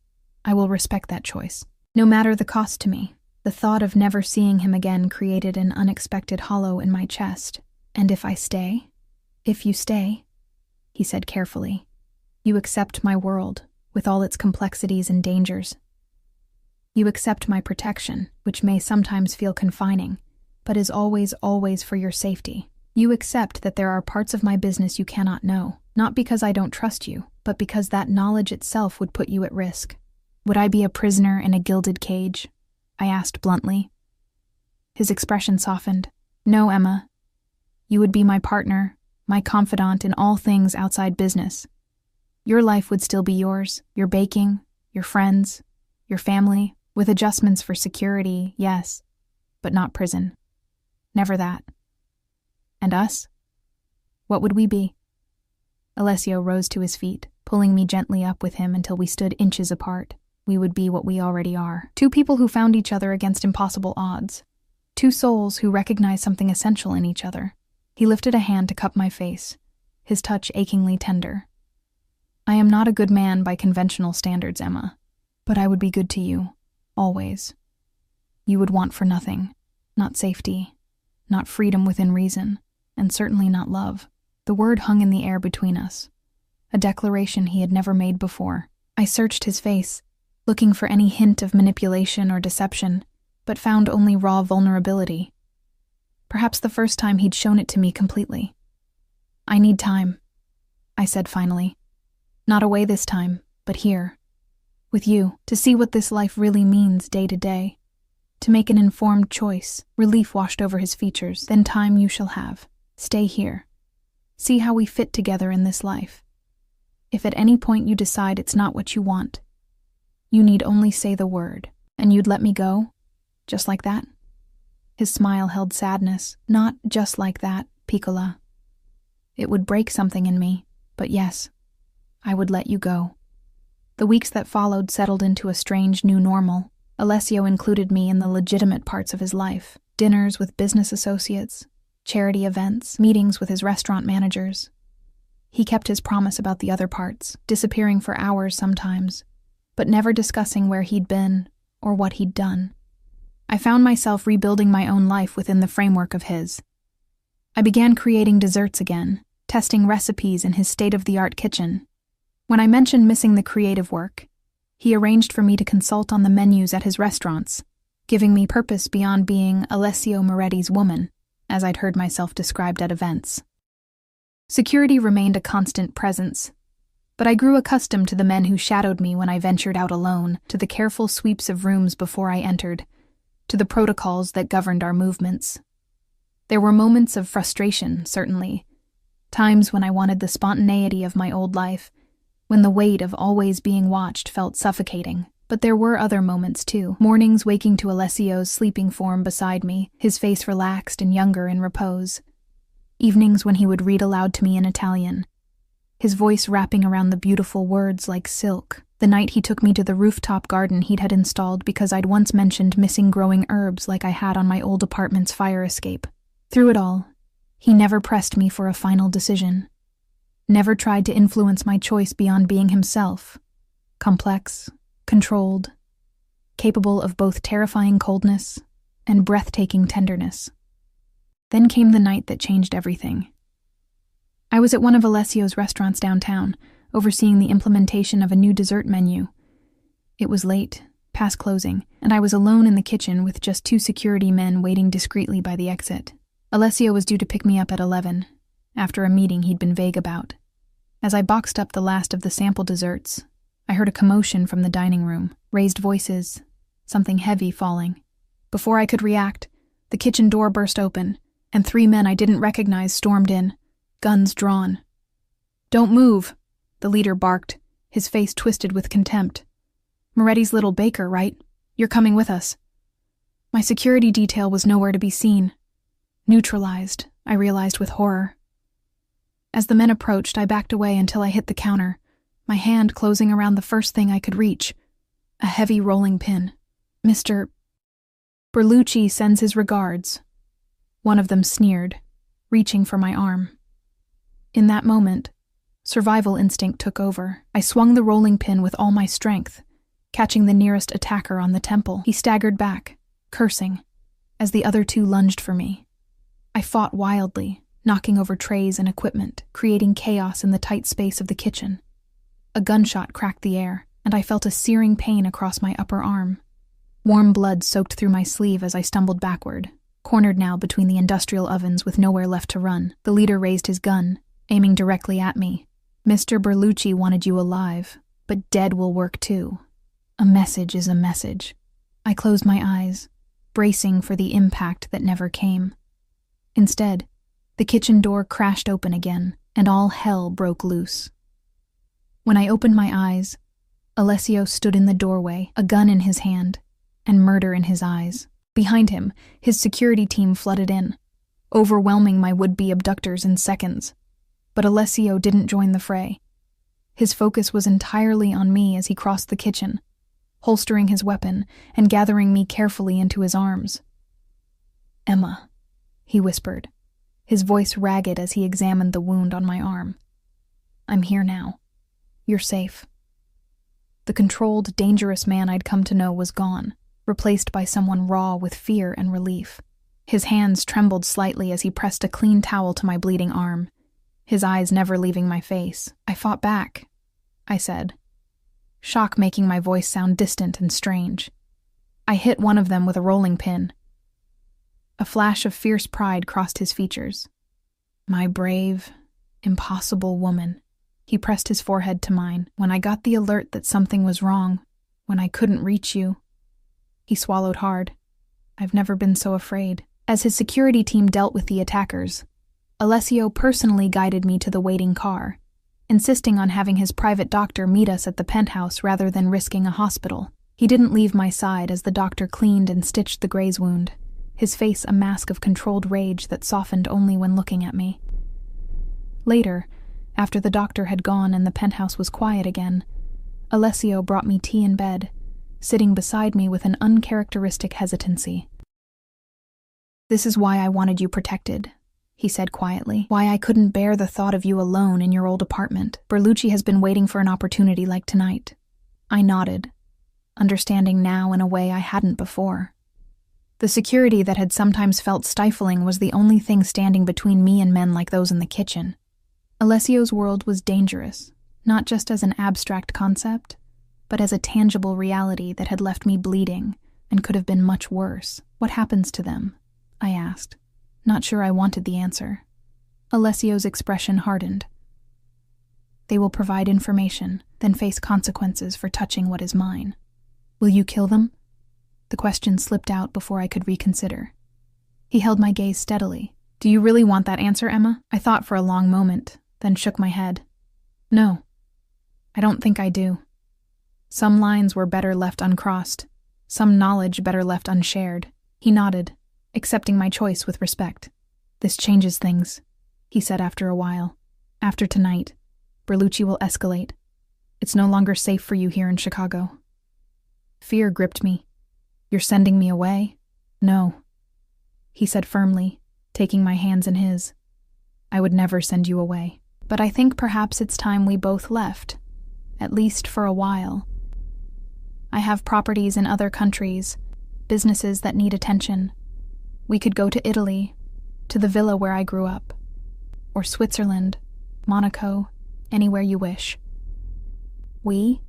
I will respect that choice. No matter the cost to me, the thought of never seeing him again created an unexpected hollow in my chest. And if I stay? If you stay, he said carefully, you accept my world, with all its complexities and dangers. You accept my protection, which may sometimes feel confining, but is always for your safety. You accept that there are parts of my business you cannot know, not because I don't trust you, but because that knowledge itself would put you at risk. Would I be a prisoner in a gilded cage? I asked bluntly. His expression softened. No, Emma. You would be my partner, my confidant in all things outside business. Your life would still be yours, your baking, your friends, your family, with adjustments for security, yes, but not prison. Never that. And us? What would we be? Alessio rose to his feet, pulling me gently up with him until we stood inches apart. We would be what we already are. Two people who found each other against impossible odds. Two souls who recognized something essential in each other. He lifted a hand to cup my face, his touch achingly tender. I am not a good man by conventional standards, Emma, but I would be good to you, always. You would want for nothing, not safety, not freedom within reason, and certainly not love. The word hung in the air between us, a declaration he had never made before. I searched his face, looking for any hint of manipulation or deception, but found only raw vulnerability. Perhaps the first time he'd shown it to me completely. I need time, I said finally. Not away this time, but here, with you, to see what this life really means day to day, to make an informed choice. Relief washed over his features. Then time you shall have. Stay here. See how we fit together in this life. If at any point you decide it's not what you want, you need only say the word, and you'd let me go, just like that? His smile held sadness. Not just like that, Piccola. It would break something in me, but yes, I would let you go. The weeks that followed settled into a strange new normal. Alessio included me in the legitimate parts of his life. Dinners with business associates, charity events, meetings with his restaurant managers. He kept his promise about the other parts, disappearing for hours sometimes, but never discussing where he'd been or what he'd done. I found myself rebuilding my own life within the framework of his. I began creating desserts again, testing recipes in his state-of-the-art kitchen. When I mentioned missing the creative work, he arranged for me to consult on the menus at his restaurants, giving me purpose beyond being Alessio Moretti's woman, as I'd heard myself described at events. Security remained a constant presence, but I grew accustomed to the men who shadowed me when I ventured out alone, to the careful sweeps of rooms before I entered, to the protocols that governed our movements. There were moments of frustration, certainly, times when I wanted the spontaneity of my old life, when the weight of always being watched felt suffocating. But there were other moments, too. Mornings waking to Alessio's sleeping form beside me, his face relaxed and younger in repose. Evenings when he would read aloud to me in Italian, his voice wrapping around the beautiful words like silk. The night he took me to the rooftop garden he'd had installed because I'd once mentioned missing growing herbs like I had on my old apartment's fire escape. Through it all, he never pressed me for a final decision. Never tried to influence my choice beyond being himself. Complex, controlled, capable of both terrifying coldness and breathtaking tenderness. Then came the night that changed everything. I was at one of Alessio's restaurants downtown, overseeing the implementation of a new dessert menu. It was late, past closing, and I was alone in the kitchen with just 2 security men waiting discreetly by the exit. Alessio was due to pick me up at 11, after a meeting he'd been vague about. As I boxed up the last of the sample desserts, I heard a commotion from the dining room, raised voices, something heavy falling. Before I could react, the kitchen door burst open, and 3 men I didn't recognize stormed in, guns drawn. "Don't move," the leader barked, his face twisted with contempt. "Moretti's little baker, right? You're coming with us." My security detail was nowhere to be seen. Neutralized, I realized with horror. As the men approached, I backed away until I hit the counter, my hand closing around the first thing I could reach, a heavy rolling pin. "Mr. Berlucci sends his regards," one of them sneered, reaching for my arm. In that moment, survival instinct took over. I swung the rolling pin with all my strength, catching the nearest attacker on the temple. He staggered back, cursing, as the other 2 lunged for me. I fought wildly, knocking over trays and equipment, creating chaos in the tight space of the kitchen. A gunshot cracked the air, and I felt a searing pain across my upper arm. Warm blood soaked through my sleeve as I stumbled backward, cornered now between the industrial ovens with nowhere left to run. The leader raised his gun, aiming directly at me. "Mr. Berlucci wanted you alive, but dead will work too. A message is a message." I closed my eyes, bracing for the impact that never came. Instead, the kitchen door crashed open again, and all hell broke loose. When I opened my eyes, Alessio stood in the doorway, a gun in his hand, and murder in his eyes. Behind him, his security team flooded in, overwhelming my would-be abductors in seconds. But Alessio didn't join the fray. His focus was entirely on me as he crossed the kitchen, holstering his weapon and gathering me carefully into his arms. "Emma," he whispered, his voice ragged as he examined the wound on my arm. "I'm here now. You're safe." The controlled, dangerous man I'd come to know was gone, replaced by someone raw with fear and relief. His hands trembled slightly as he pressed a clean towel to my bleeding arm, his eyes never leaving my face. "I fought back," I said, shock making my voice sound distant and strange. "I hit one of them with a rolling pin." A flash of fierce pride crossed his features. "My brave, impossible woman." He pressed his forehead to mine. "When I got the alert that something was wrong, when I couldn't reach you." He swallowed hard. "I've never been so afraid." As his security team dealt with the attackers, Alessio personally guided me to the waiting car, insisting on having his private doctor meet us at the penthouse rather than risking a hospital. He didn't leave my side as the doctor cleaned and stitched the graze wound, his face a mask of controlled rage that softened only when looking at me. Later, after the doctor had gone and the penthouse was quiet again, Alessio brought me tea in bed, sitting beside me with an uncharacteristic hesitancy. "This is why I wanted you protected," he said quietly. "Why I couldn't bear the thought of you alone in your old apartment. Berlucci has been waiting for an opportunity like tonight." I nodded, understanding now in a way I hadn't before. The security that had sometimes felt stifling was the only thing standing between me and men like those in the kitchen. Alessio's world was dangerous, not just as an abstract concept, but as a tangible reality that had left me bleeding and could have been much worse. What happens to them? I asked, not sure I wanted the answer. Alessio's expression hardened. They will provide information, then face consequences for touching what is mine. Will you kill them? The question slipped out before I could reconsider. He held my gaze steadily. Do you really want that answer, Emma? I thought for a long moment, then shook my head. No, I don't think I do. Some lines were better left uncrossed, some knowledge better left unshared. He nodded, accepting my choice with respect. This changes things, he said after a while. After tonight, Berlucci will escalate. It's no longer safe for you here in Chicago. Fear gripped me. You're sending me away? No, he said firmly, taking my hands in his. I would never send you away. But I think perhaps it's time we both left, at least for a while. I have properties in other countries, businesses that need attention. We could go to Italy, to the villa where I grew up, or Switzerland, Monaco, anywhere you wish. We?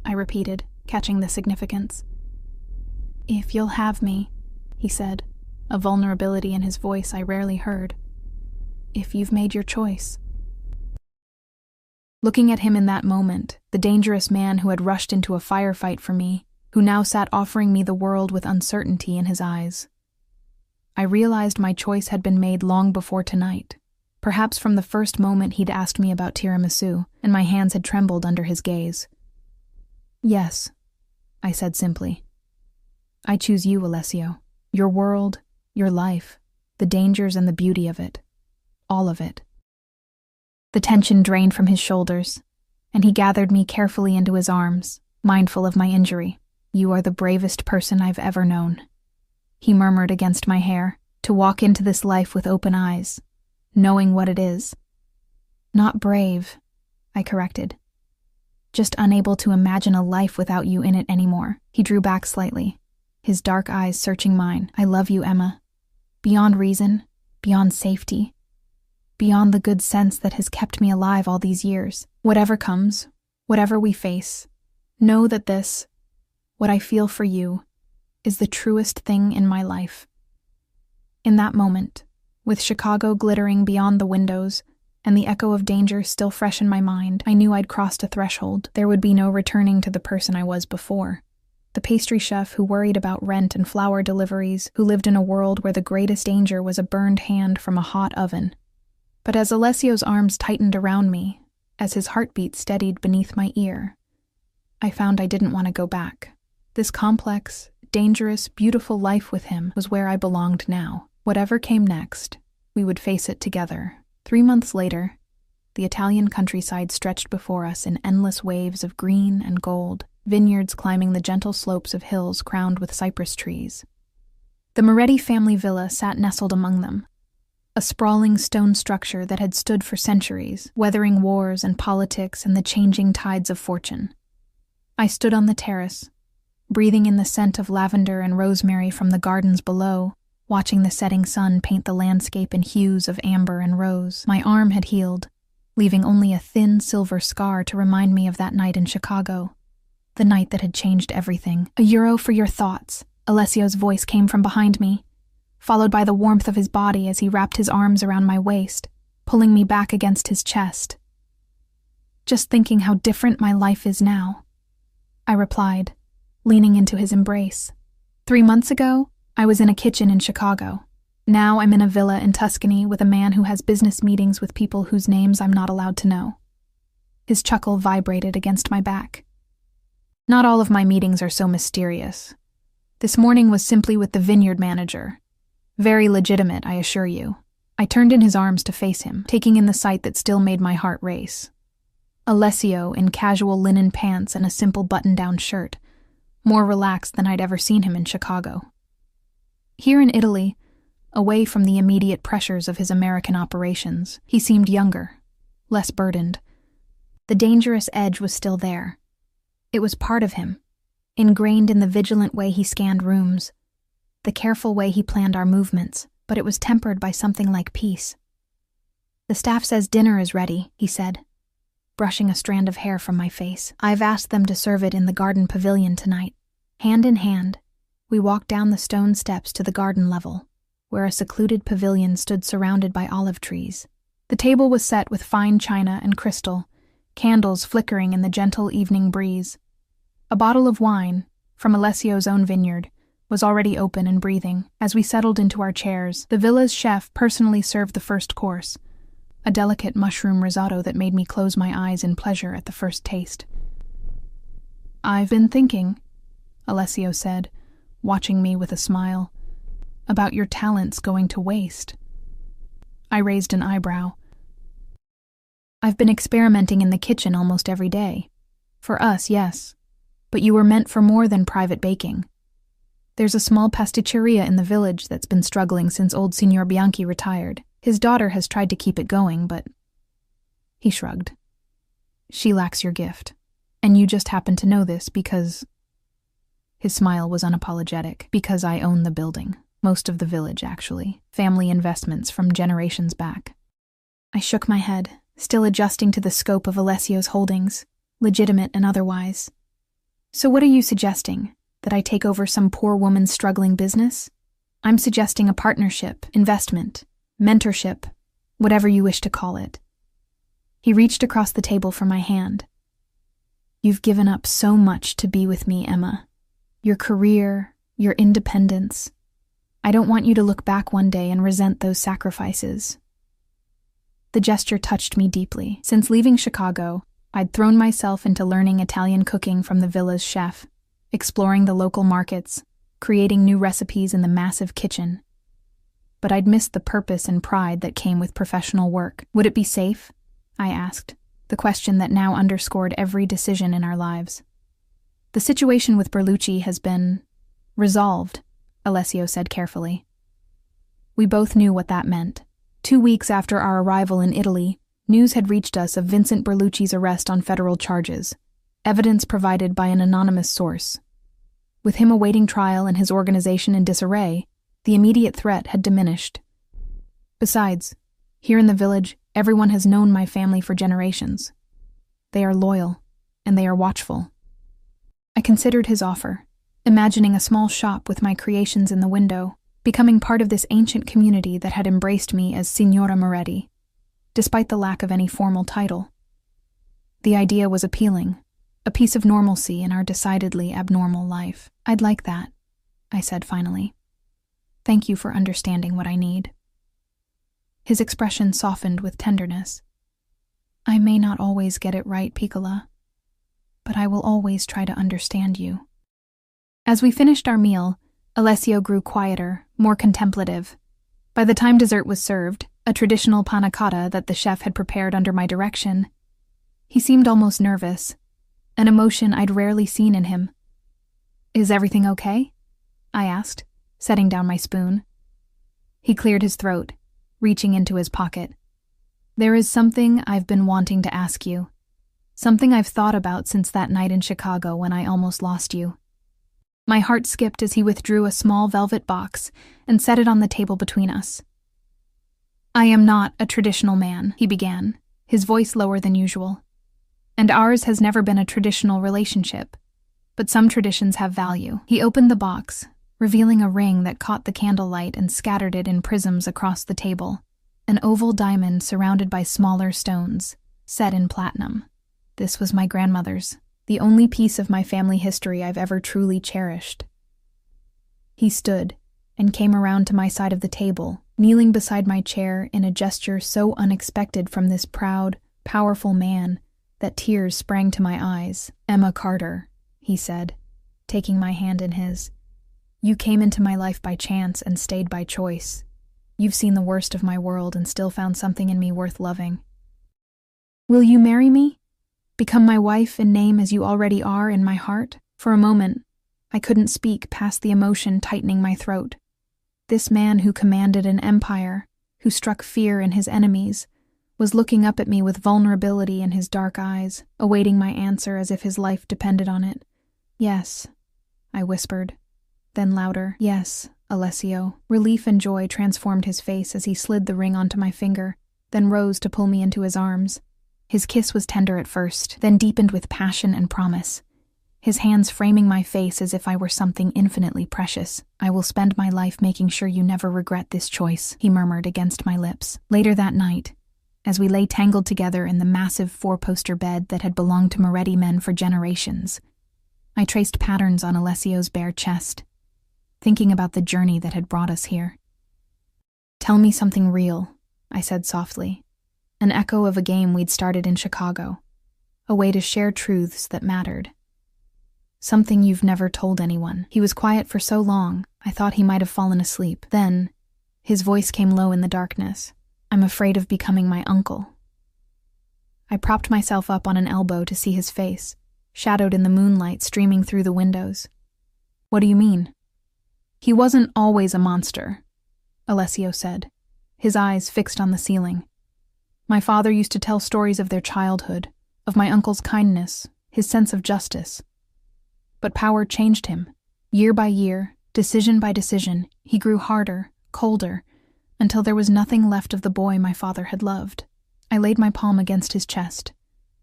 I repeated, catching the significance. If you'll have me, he said, a vulnerability in his voice I rarely heard. If you've made your choice. Looking at him in that moment, the dangerous man who had rushed into a firefight for me, who now sat offering me the world with uncertainty in his eyes, I realized my choice had been made long before tonight, perhaps from the first moment he'd asked me about tiramisu, and my hands had trembled under his gaze. Yes, I said simply. I choose you, Alessio. Your world, your life, the dangers and the beauty of it. All of it. The tension drained from his shoulders, and he gathered me carefully into his arms, mindful of my injury. You are the bravest person I've ever known, he murmured against my hair, to walk into this life with open eyes, knowing what it is. Not brave, I corrected. Just unable to imagine a life without you in it anymore. He drew back slightly, his dark eyes searching mine. I love you, Emma. Beyond reason, beyond safety, beyond the good sense that has kept me alive all these years. Whatever comes, whatever we face, know that this, what I feel for you, is the truest thing in my life. In that moment, with Chicago glittering beyond the windows and the echo of danger still fresh in my mind, I knew I'd crossed a threshold. There would be no returning to the person I was before. The pastry chef who worried about rent and flour deliveries, who lived in a world where the greatest danger was a burned hand from a hot oven. But as Alessio's arms tightened around me, as his heartbeat steadied beneath my ear, I found I didn't want to go back. This complex, dangerous, beautiful life with him was where I belonged now. Whatever came next, we would face it together. 3 months later, the Italian countryside stretched before us in endless waves of green and gold, vineyards climbing the gentle slopes of hills crowned with cypress trees. The Moretti family villa sat nestled among them, a sprawling stone structure that had stood for centuries, weathering wars and politics and the changing tides of fortune. I stood on the terrace, breathing in the scent of lavender and rosemary from the gardens below, watching the setting sun paint the landscape in hues of amber and rose. My arm had healed, leaving only a thin silver scar to remind me of that night in Chicago, the night that had changed everything. €1 for your thoughts, Alessio's voice came from behind me, followed by the warmth of his body as he wrapped his arms around my waist, pulling me back against his chest. Just thinking how different my life is now, I replied, leaning into his embrace. 3 months ago, I was in a kitchen in Chicago. Now I'm in a villa in Tuscany with a man who has business meetings with people whose names I'm not allowed to know. His chuckle vibrated against my back. Not all of my meetings are so mysterious. This morning was simply with the vineyard manager. Very legitimate, I assure you. I turned in his arms to face him, taking in the sight that still made my heart race. Alessio in casual linen pants and a simple button-down shirt, more relaxed than I'd ever seen him in Chicago. Here in Italy, away from the immediate pressures of his American operations, he seemed younger, less burdened. The dangerous edge was still there. It was part of him, ingrained in the vigilant way he scanned rooms, the careful way he planned our movements, but it was tempered by something like peace. The staff says dinner is ready, he said, brushing a strand of hair from my face. I've asked them to serve it in the garden pavilion tonight. Hand in hand, We walked down the stone steps to the garden level, where a secluded pavilion stood surrounded by olive trees. The table was set with fine china and crystal, candles flickering in the gentle evening breeze. A bottle of wine, from Alessio's own vineyard, was already open and breathing. As we settled into our chairs, the villa's chef personally served the first course, a delicate mushroom risotto that made me close my eyes in pleasure at the first taste. "I've been thinking," Alessio said, watching me with a smile, "about your talents going to waste." I raised an eyebrow. "I've been experimenting in the kitchen almost every day. For us, yes. But you were meant for more than private baking. There's a small pasticceria in the village that's been struggling since old Signor Bianchi retired. His daughter has tried to keep it going, but..." He shrugged. "She lacks your gift. And you just happen to know this because..." His smile was unapologetic. "Because I own the building. Most of the village, actually. Family investments from generations back." I shook my head, still adjusting to the scope of Alessio's holdings, legitimate and otherwise. "So what are you suggesting? That I take over some poor woman's struggling business? I'm suggesting a partnership, investment, mentorship, whatever you wish to call it." He reached across the table for my hand. "You've given up so much to be with me, Emma. Your career, your independence. I don't want you to look back one day and resent those sacrifices." The gesture touched me deeply. Since leaving Chicago, I'd thrown myself into learning Italian cooking from the villa's chef, exploring the local markets, creating new recipes in the massive kitchen. But I'd missed the purpose and pride that came with professional work. "Would it be safe?" I asked, the question that now underscored every decision in our lives. "The situation with Berlucci has been resolved," Alessio said carefully. We both knew what that meant. 2 weeks after our arrival in Italy, news had reached us of Vincent Berlucci's arrest on federal charges, evidence provided by an anonymous source. With him awaiting trial and his organization in disarray, the immediate threat had diminished. Besides, here in the village, everyone has known my family for generations. They are loyal, and they are watchful. I considered his offer, imagining a small shop with my creations in the window, becoming part of this ancient community that had embraced me as Signora Moretti, despite the lack of any formal title. The idea was appealing, a piece of normalcy in our decidedly abnormal life. "I'd like that," I said finally. "Thank you for understanding what I need." His expression softened with tenderness. "I may not always get it right, Piccola, but I will always try to understand you." As we finished our meal, Alessio grew quieter, more contemplative. By the time dessert was served, a traditional panna cotta that the chef had prepared under my direction, he seemed almost nervous, an emotion I'd rarely seen in him. "Is everything okay?" I asked, setting down my spoon. He cleared his throat, reaching into his pocket. "There is something I've been wanting to ask you. Something I've thought about since that night in Chicago when I almost lost you." My heart skipped as he withdrew a small velvet box and set it on the table between us. "I am not a traditional man," he began, his voice lower than usual. "And ours has never been a traditional relationship. But some traditions have value." He opened the box, revealing a ring that caught the candlelight and scattered it in prisms across the table, an oval diamond surrounded by smaller stones, set in platinum. This was my grandmother's, the only piece of my family history I've ever truly cherished. He stood and came around to my side of the table, kneeling beside my chair in a gesture so unexpected from this proud, powerful man that tears sprang to my eyes. "Emma Carter," he said, taking my hand in his. "You came into my life by chance and stayed by choice. You've seen the worst of my world and still found something in me worth loving. Will you marry me? Become my wife in name as you already are in my heart?" For a moment, I couldn't speak past the emotion tightening my throat. This man who commanded an empire, who struck fear in his enemies, was looking up at me with vulnerability in his dark eyes, awaiting my answer as if his life depended on it. "Yes," I whispered. Then louder, "Yes, Alessio." Relief and joy transformed his face as he slid the ring onto my finger, then rose to pull me into his arms. His kiss was tender at first, then deepened with passion and promise. his hands framing my face as if I were something infinitely precious. "I will spend my life making sure you never regret this choice," he murmured against my lips. Later that night, as we lay tangled together in the massive four-poster bed that had belonged to Moretti men for generations, I traced patterns on Alessio's bare chest, thinking about the journey that had brought us here. "Tell me something real," I said softly, an echo of a game we'd started in Chicago, a way to share truths that mattered. "Something you've never told anyone." He was quiet for so long, I thought he might have fallen asleep. Then, his voice came low in the darkness. "I'm afraid of becoming my uncle." I propped myself up on an elbow to see his face, shadowed in the moonlight streaming through the windows. "What do you mean?" "He wasn't always a monster," Alessio said, his eyes fixed on the ceiling. "My father used to tell stories of their childhood, of my uncle's kindness, his sense of justice. But power changed him. Year by year, decision by decision, he grew harder, colder, until there was nothing left of the boy my father had loved." I laid my palm against his chest,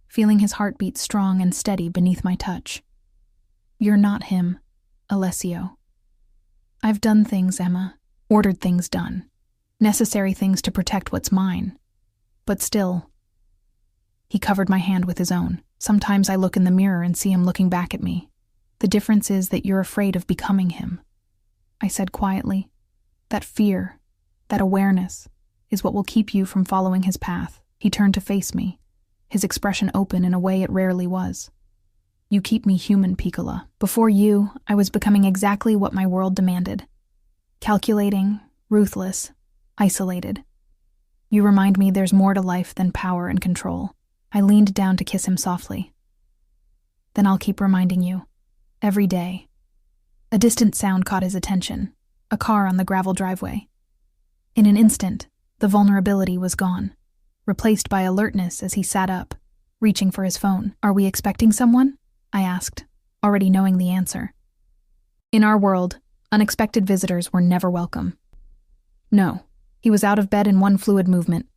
feeling his heartbeat strong and steady beneath my touch. "You're not him, Alessio. I've done things, Emma, ordered things done, necessary things to protect what's mine. But still..." He covered my hand with his own. "Sometimes I look in the mirror and see him looking back at me. The difference is that you're afraid of becoming him," I said quietly. "That fear, that awareness, is what will keep you from following his path." He turned to face me, his expression open in a way it rarely was. "You keep me human, Piccola. Before you, I was becoming exactly what my world demanded. Calculating, ruthless, isolated. You remind me there's more to life than power and control." I leaned down to kiss him softly. "Then I'll keep reminding you. Every day." A distant sound caught his attention, a car on the gravel driveway. In an instant, the vulnerability was gone, replaced by alertness as he sat up, reaching for his phone. "Are we expecting someone?" I asked, already knowing the answer. In our world, unexpected visitors were never welcome. No, he was out of bed in one fluid movement,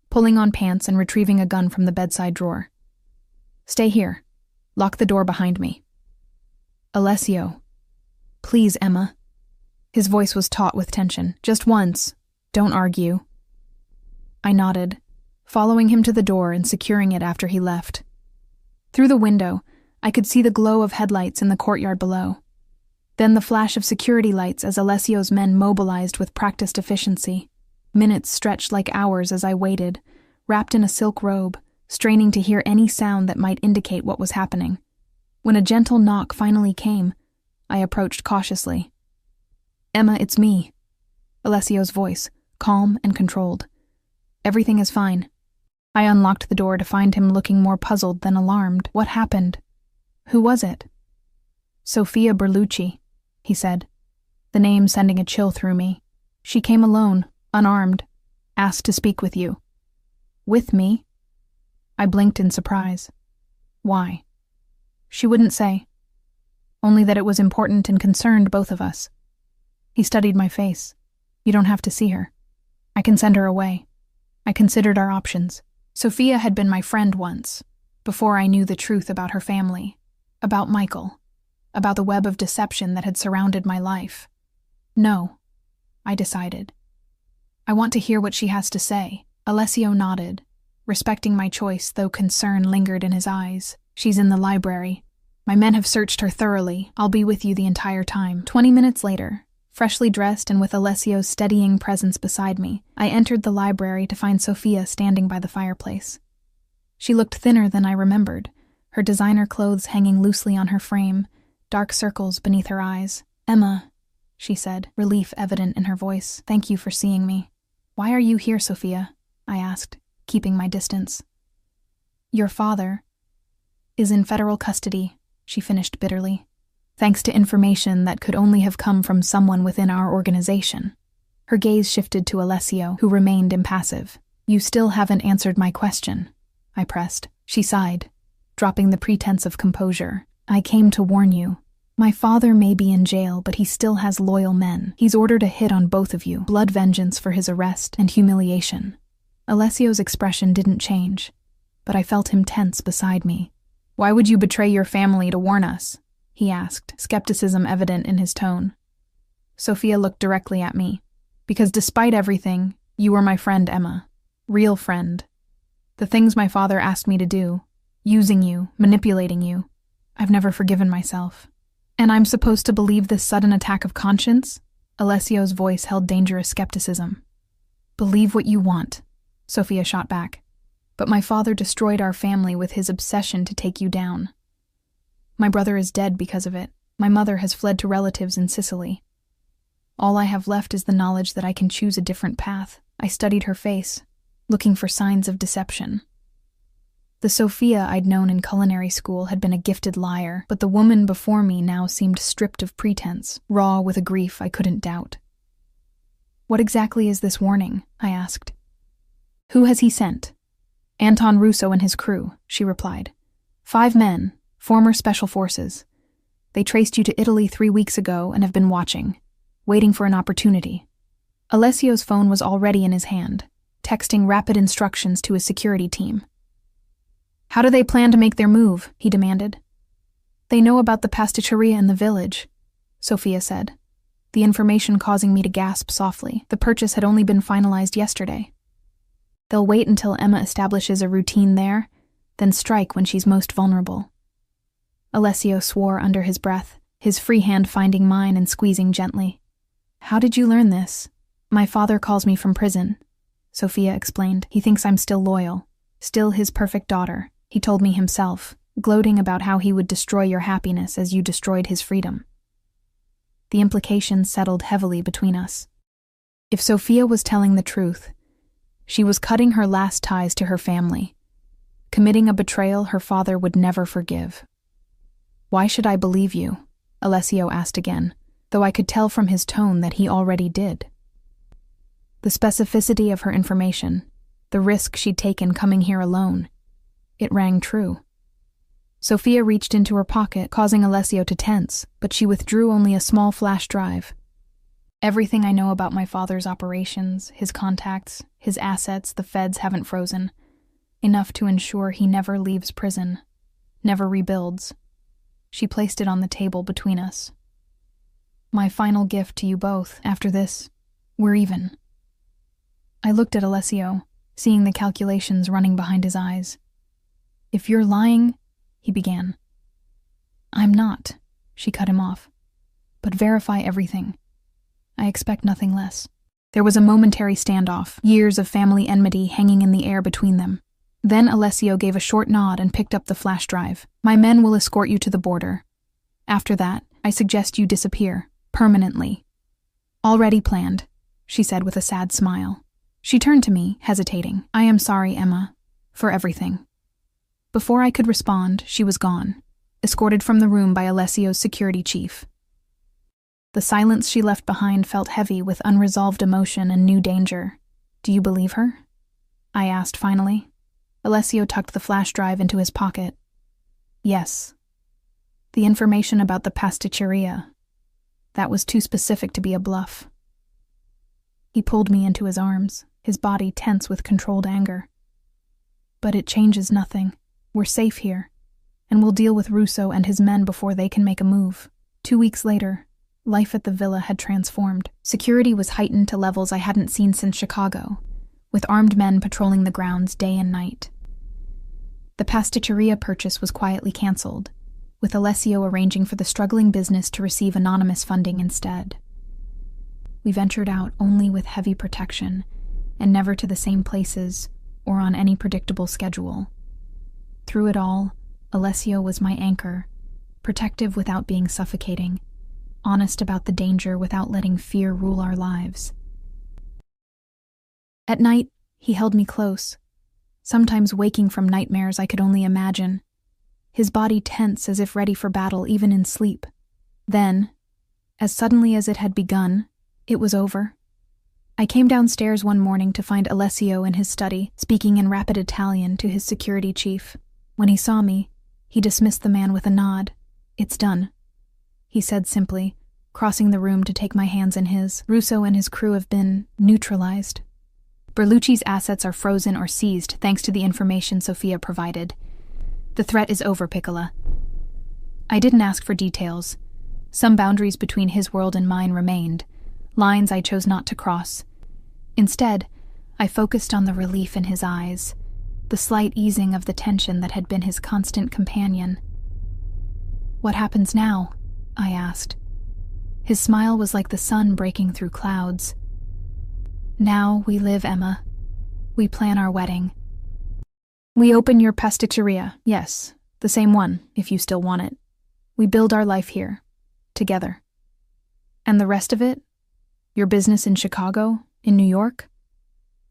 pulling on pants and retrieving a gun from the bedside drawer. "Stay here. Lock the door behind me." "Alessio." "Please, Emma." His voice was taut with tension. "Just once. Don't argue." I nodded, following him to the door and securing it after he left. Through the window, I could see the glow of headlights in the courtyard below. Then the flash of security lights as Alessio's men mobilized with practiced efficiency. Minutes stretched like hours as I waited, wrapped in a silk robe, straining to hear any sound that might indicate what was happening. When a gentle knock finally came, I approached cautiously. "Emma, it's me." Alessio's voice, calm and controlled. "Everything is fine." I unlocked the door to find him looking more puzzled than alarmed. "What happened? Who was it?" "Sofia Berlucci," he said, the name sending a chill through me. "She came alone, unarmed, asked to speak with you." "With me?" I blinked in surprise. "Why?" "She wouldn't say. Only that it was important and concerned both of us." He studied my face. "You don't have to see her. I can send her away." I considered our options. Sofia had been my friend once, before I knew the truth about her family, about Michael, about the web of deception that had surrounded my life. "No," I decided. "I want to hear what she has to say." Alessio nodded, respecting my choice, though concern lingered in his eyes. "She's in the library. My men have searched her thoroughly. I'll be with you the entire time." 20 minutes later, freshly dressed and with Alessio's steadying presence beside me, I entered the library to find Sofia standing by the fireplace. She looked thinner than I remembered, her designer clothes hanging loosely on her frame, dark circles beneath her eyes. "Emma," she said, relief evident in her voice. "Thank you for seeing me." "Why are you here, Sofia?" I asked, keeping my distance. "Your father is in federal custody," she finished bitterly, "thanks to information that could only have come from someone within our organization." Her gaze shifted to Alessio, who remained impassive. "You still haven't answered my question," I pressed. She sighed, dropping the pretense of composure. "I came to warn you. My father may be in jail, but he still has loyal men. He's ordered a hit on both of you, blood vengeance for his arrest and humiliation." Alessio's expression didn't change, but I felt him tense beside me. "Why would you betray your family to warn us?" he asked, skepticism evident in his tone. Sophia looked directly at me. Because despite everything, you were my friend, Emma. Real friend. The things my father asked me to do, using you, manipulating you, I've never forgiven myself. And I'm supposed to believe this sudden attack of conscience? Alessio's voice held dangerous skepticism. Believe what you want, Sophia shot back. But my father destroyed our family with his obsession to take you down. My brother is dead because of it. My mother has fled to relatives in Sicily. All I have left is the knowledge that I can choose a different path. I studied her face, looking for signs of deception. The Sophia I'd known in culinary school had been a gifted liar, but the woman before me now seemed stripped of pretense, raw with a grief I couldn't doubt. What exactly is this warning? I asked. Who has he sent? Anton Russo and his crew, she replied. 5 men, former special forces. They traced you to Italy 3 weeks ago and have been watching, waiting for an opportunity. Alessio's phone was already in his hand, texting rapid instructions to his security team. How do they plan to make their move? He demanded. They know about the pasticceria in the village, Sophia said, the information causing me to gasp softly. The purchase had only been finalized yesterday. They'll wait until Emma establishes a routine there, then strike when she's most vulnerable. Alessio swore under his breath, his free hand finding mine and squeezing gently. How did you learn this? My father calls me from prison, Sophia explained. He thinks I'm still loyal, still his perfect daughter. He told me himself, gloating about how he would destroy your happiness as you destroyed his freedom. The implications settled heavily between us. If Sophia was telling the truth, she was cutting her last ties to her family, committing a betrayal her father would never forgive. Why should I believe you? Alessio asked again, though I could tell from his tone that he already did. The specificity of her information, the risk she'd taken coming here alone, it rang true. Sophia reached into her pocket, causing Alessio to tense, but she withdrew only a small flash drive. Everything I know about my father's operations, his contacts, his assets the feds haven't frozen. Enough to ensure he never leaves prison, never rebuilds. She placed it on the table between us. My final gift to you both, after this, we're even. I looked at Alessio, seeing the calculations running behind his eyes. If you're lying, he began. I'm not, she cut him off. But verify everything. I expect nothing less. There was a momentary standoff, years of family enmity hanging in the air between them. Then Alessio gave a short nod and picked up the flash drive. My men will escort you to the border. After that, I suggest you disappear, permanently. Already planned, she said with a sad smile. She turned to me, hesitating. I am sorry, Emma, for everything. Before I could respond, she was gone, escorted from the room by Alessio's security chief. The silence she left behind felt heavy with unresolved emotion and new danger. Do you believe her? I asked finally. Alessio tucked the flash drive into his pocket. Yes. The information about the pasticceria. That was too specific to be a bluff. He pulled me into his arms, his body tense with controlled anger. But it changes nothing. We're safe here, and we'll deal with Russo and his men before they can make a move. 2 weeks later, life at the villa had transformed. Security was heightened to levels I hadn't seen since Chicago, with armed men patrolling the grounds day and night. The pasticceria purchase was quietly canceled, with Alessio arranging for the struggling business to receive anonymous funding instead. We ventured out only with heavy protection, and never to the same places or on any predictable schedule. Through it all, Alessio was my anchor, protective without being suffocating, honest about the danger without letting fear rule our lives. At night, he held me close, sometimes waking from nightmares I could only imagine, his body tense as if ready for battle even in sleep. Then, as suddenly as it had begun, it was over. I came downstairs one morning to find Alessio in his study, speaking in rapid Italian to his security chief. When he saw me, he dismissed the man with a nod. It's done, he said simply, crossing the room to take my hands in his. Russo and his crew have been neutralized. Berlucci's assets are frozen or seized thanks to the information Sophia provided. The threat is over, Piccola. I didn't ask for details. Some boundaries between his world and mine remained, lines I chose not to cross. Instead, I focused on the relief in his eyes, the slight easing of the tension that had been his constant companion. "What happens now?" I asked. His smile was like the sun breaking through clouds. "Now we live, Emma. We plan our wedding. We open your pasticceria, yes, the same one, if you still want it. We build our life here, together. And the rest of it? Your business in Chicago, in New York?"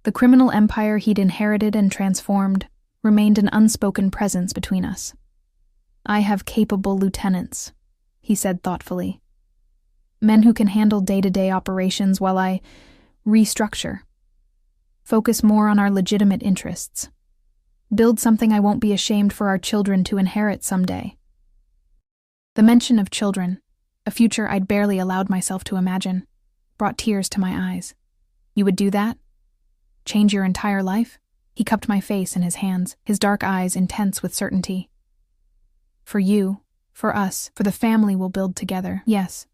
The criminal empire he'd inherited and transformed remained an unspoken presence between us. "I have capable lieutenants," he said thoughtfully. "Men who can handle day-to-day operations while I restructure. Focus more on our legitimate interests. Build something I won't be ashamed for our children to inherit someday." The mention of children, a future I'd barely allowed myself to imagine, brought tears to my eyes. "You would do that? Change your entire life?" He cupped my face in his hands, his dark eyes intense with certainty. "For you, for us, for the family we'll build together, yes.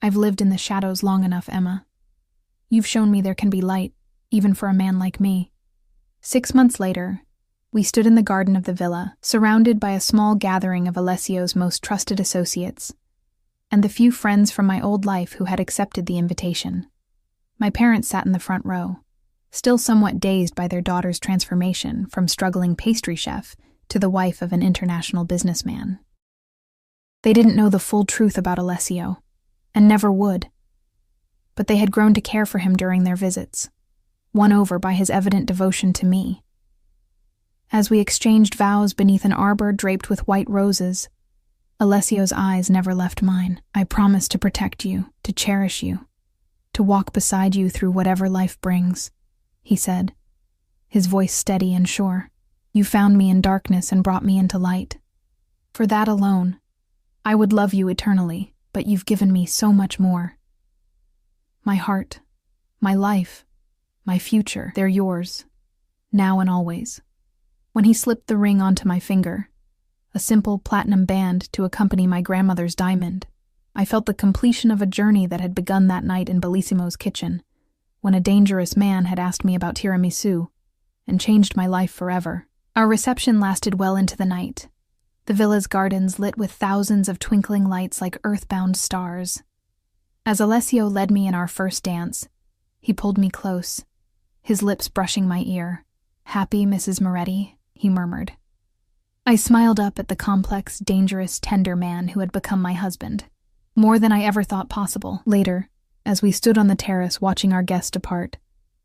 I've lived in the shadows long enough, Emma. You've shown me there can be light, even for a man like me." 6 months later, we stood in the garden of the villa, surrounded by a small gathering of Alessio's most trusted associates, and the few friends from my old life who had accepted the invitation. My parents sat in the front row, still somewhat dazed by their daughter's transformation from struggling pastry chef to the wife of an international businessman. They didn't know the full truth about Alessio, and never would. But they had grown to care for him during their visits, won over by his evident devotion to me. As we exchanged vows beneath an arbor draped with white roses, Alessio's eyes never left mine. "I promise to protect you, to cherish you, to walk beside you through whatever life brings," he said, his voice steady and sure. "You found me in darkness and brought me into light. For that alone, I would love you eternally, but you've given me so much more. My heart, my life, my future, they're yours, now and always." When he slipped the ring onto my finger, a simple platinum band to accompany my grandmother's diamond, I felt the completion of a journey that had begun that night in Bellissimo's kitchen, when a dangerous man had asked me about tiramisu, and changed my life forever. Our reception lasted well into the night, the villa's gardens lit with thousands of twinkling lights like earthbound stars. As Alessio led me in our first dance, he pulled me close, his lips brushing my ear. "Happy, Mrs. Moretti," he murmured. I smiled up at the complex, dangerous, tender man who had become my husband, more than I ever thought possible. Later, as we stood on the terrace watching our guests depart,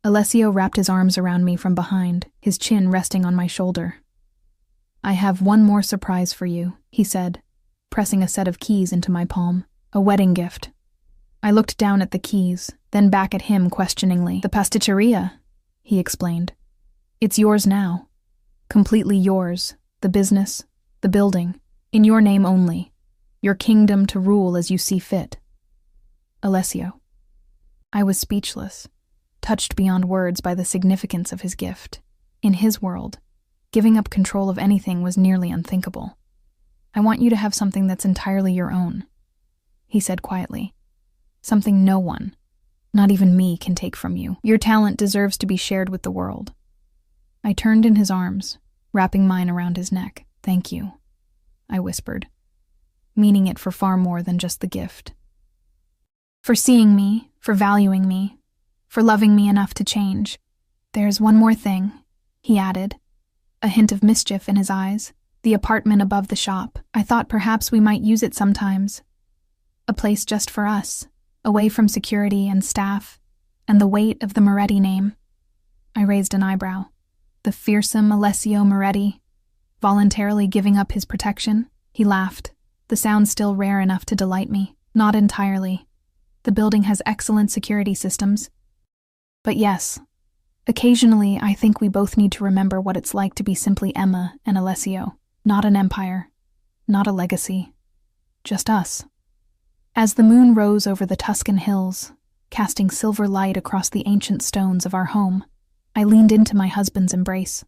Alessio wrapped his arms around me from behind, his chin resting on my shoulder. "I have one more surprise for you," he said, pressing a set of keys into my palm. "A wedding gift." I looked down at the keys, then back at him questioningly. "The pasticceria," he explained. "It's yours now. Completely yours. The business, the building, in your name only. Your kingdom to rule as you see fit." Alessio. I was speechless, touched beyond words by the significance of his gift. In his world, giving up control of anything was nearly unthinkable. "I want you to have something that's entirely your own," he said quietly. "Something no one, not even me, can take from you. Your talent deserves to be shared with the world." I turned in his arms, wrapping mine around his neck. "Thank you," I whispered, meaning it for far more than just the gift. "For seeing me, for valuing me, for loving me enough to change. There's one more thing," he added, a hint of mischief in his eyes. "The apartment above the shop. I thought perhaps we might use it sometimes. A place just for us, away from security and staff, and the weight of the Moretti name." I raised an eyebrow. The fearsome Alessio Moretti, voluntarily giving up his protection? He laughed, the sound still rare enough to delight me. "Not entirely. The building has excellent security systems. But yes, occasionally I think we both need to remember what it's like to be simply Emma and Alessio. Not an empire, not a legacy, just us." As the moon rose over the Tuscan hills, casting silver light across the ancient stones of our home, I leaned into my husband's embrace,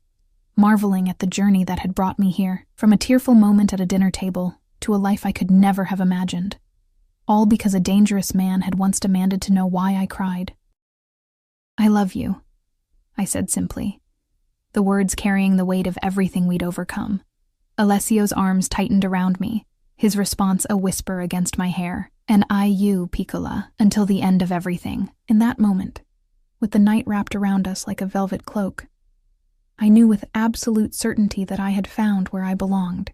marveling at the journey that had brought me here. From a tearful moment at a dinner table to a life I could never have imagined. All because a dangerous man had once demanded to know why I cried. "I love you," I said simply, the words carrying the weight of everything we'd overcome. Alessio's arms tightened around me, his response a whisper against my hair. "And you, Piccola, until the end of everything." In that moment, with the night wrapped around us like a velvet cloak, I knew with absolute certainty that I had found where I belonged.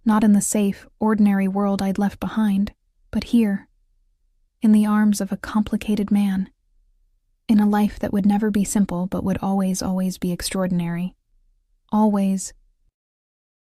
Not in the safe, ordinary world I'd left behind, but here, in the arms of a complicated man, in a life that would never be simple but would always be extraordinary. Always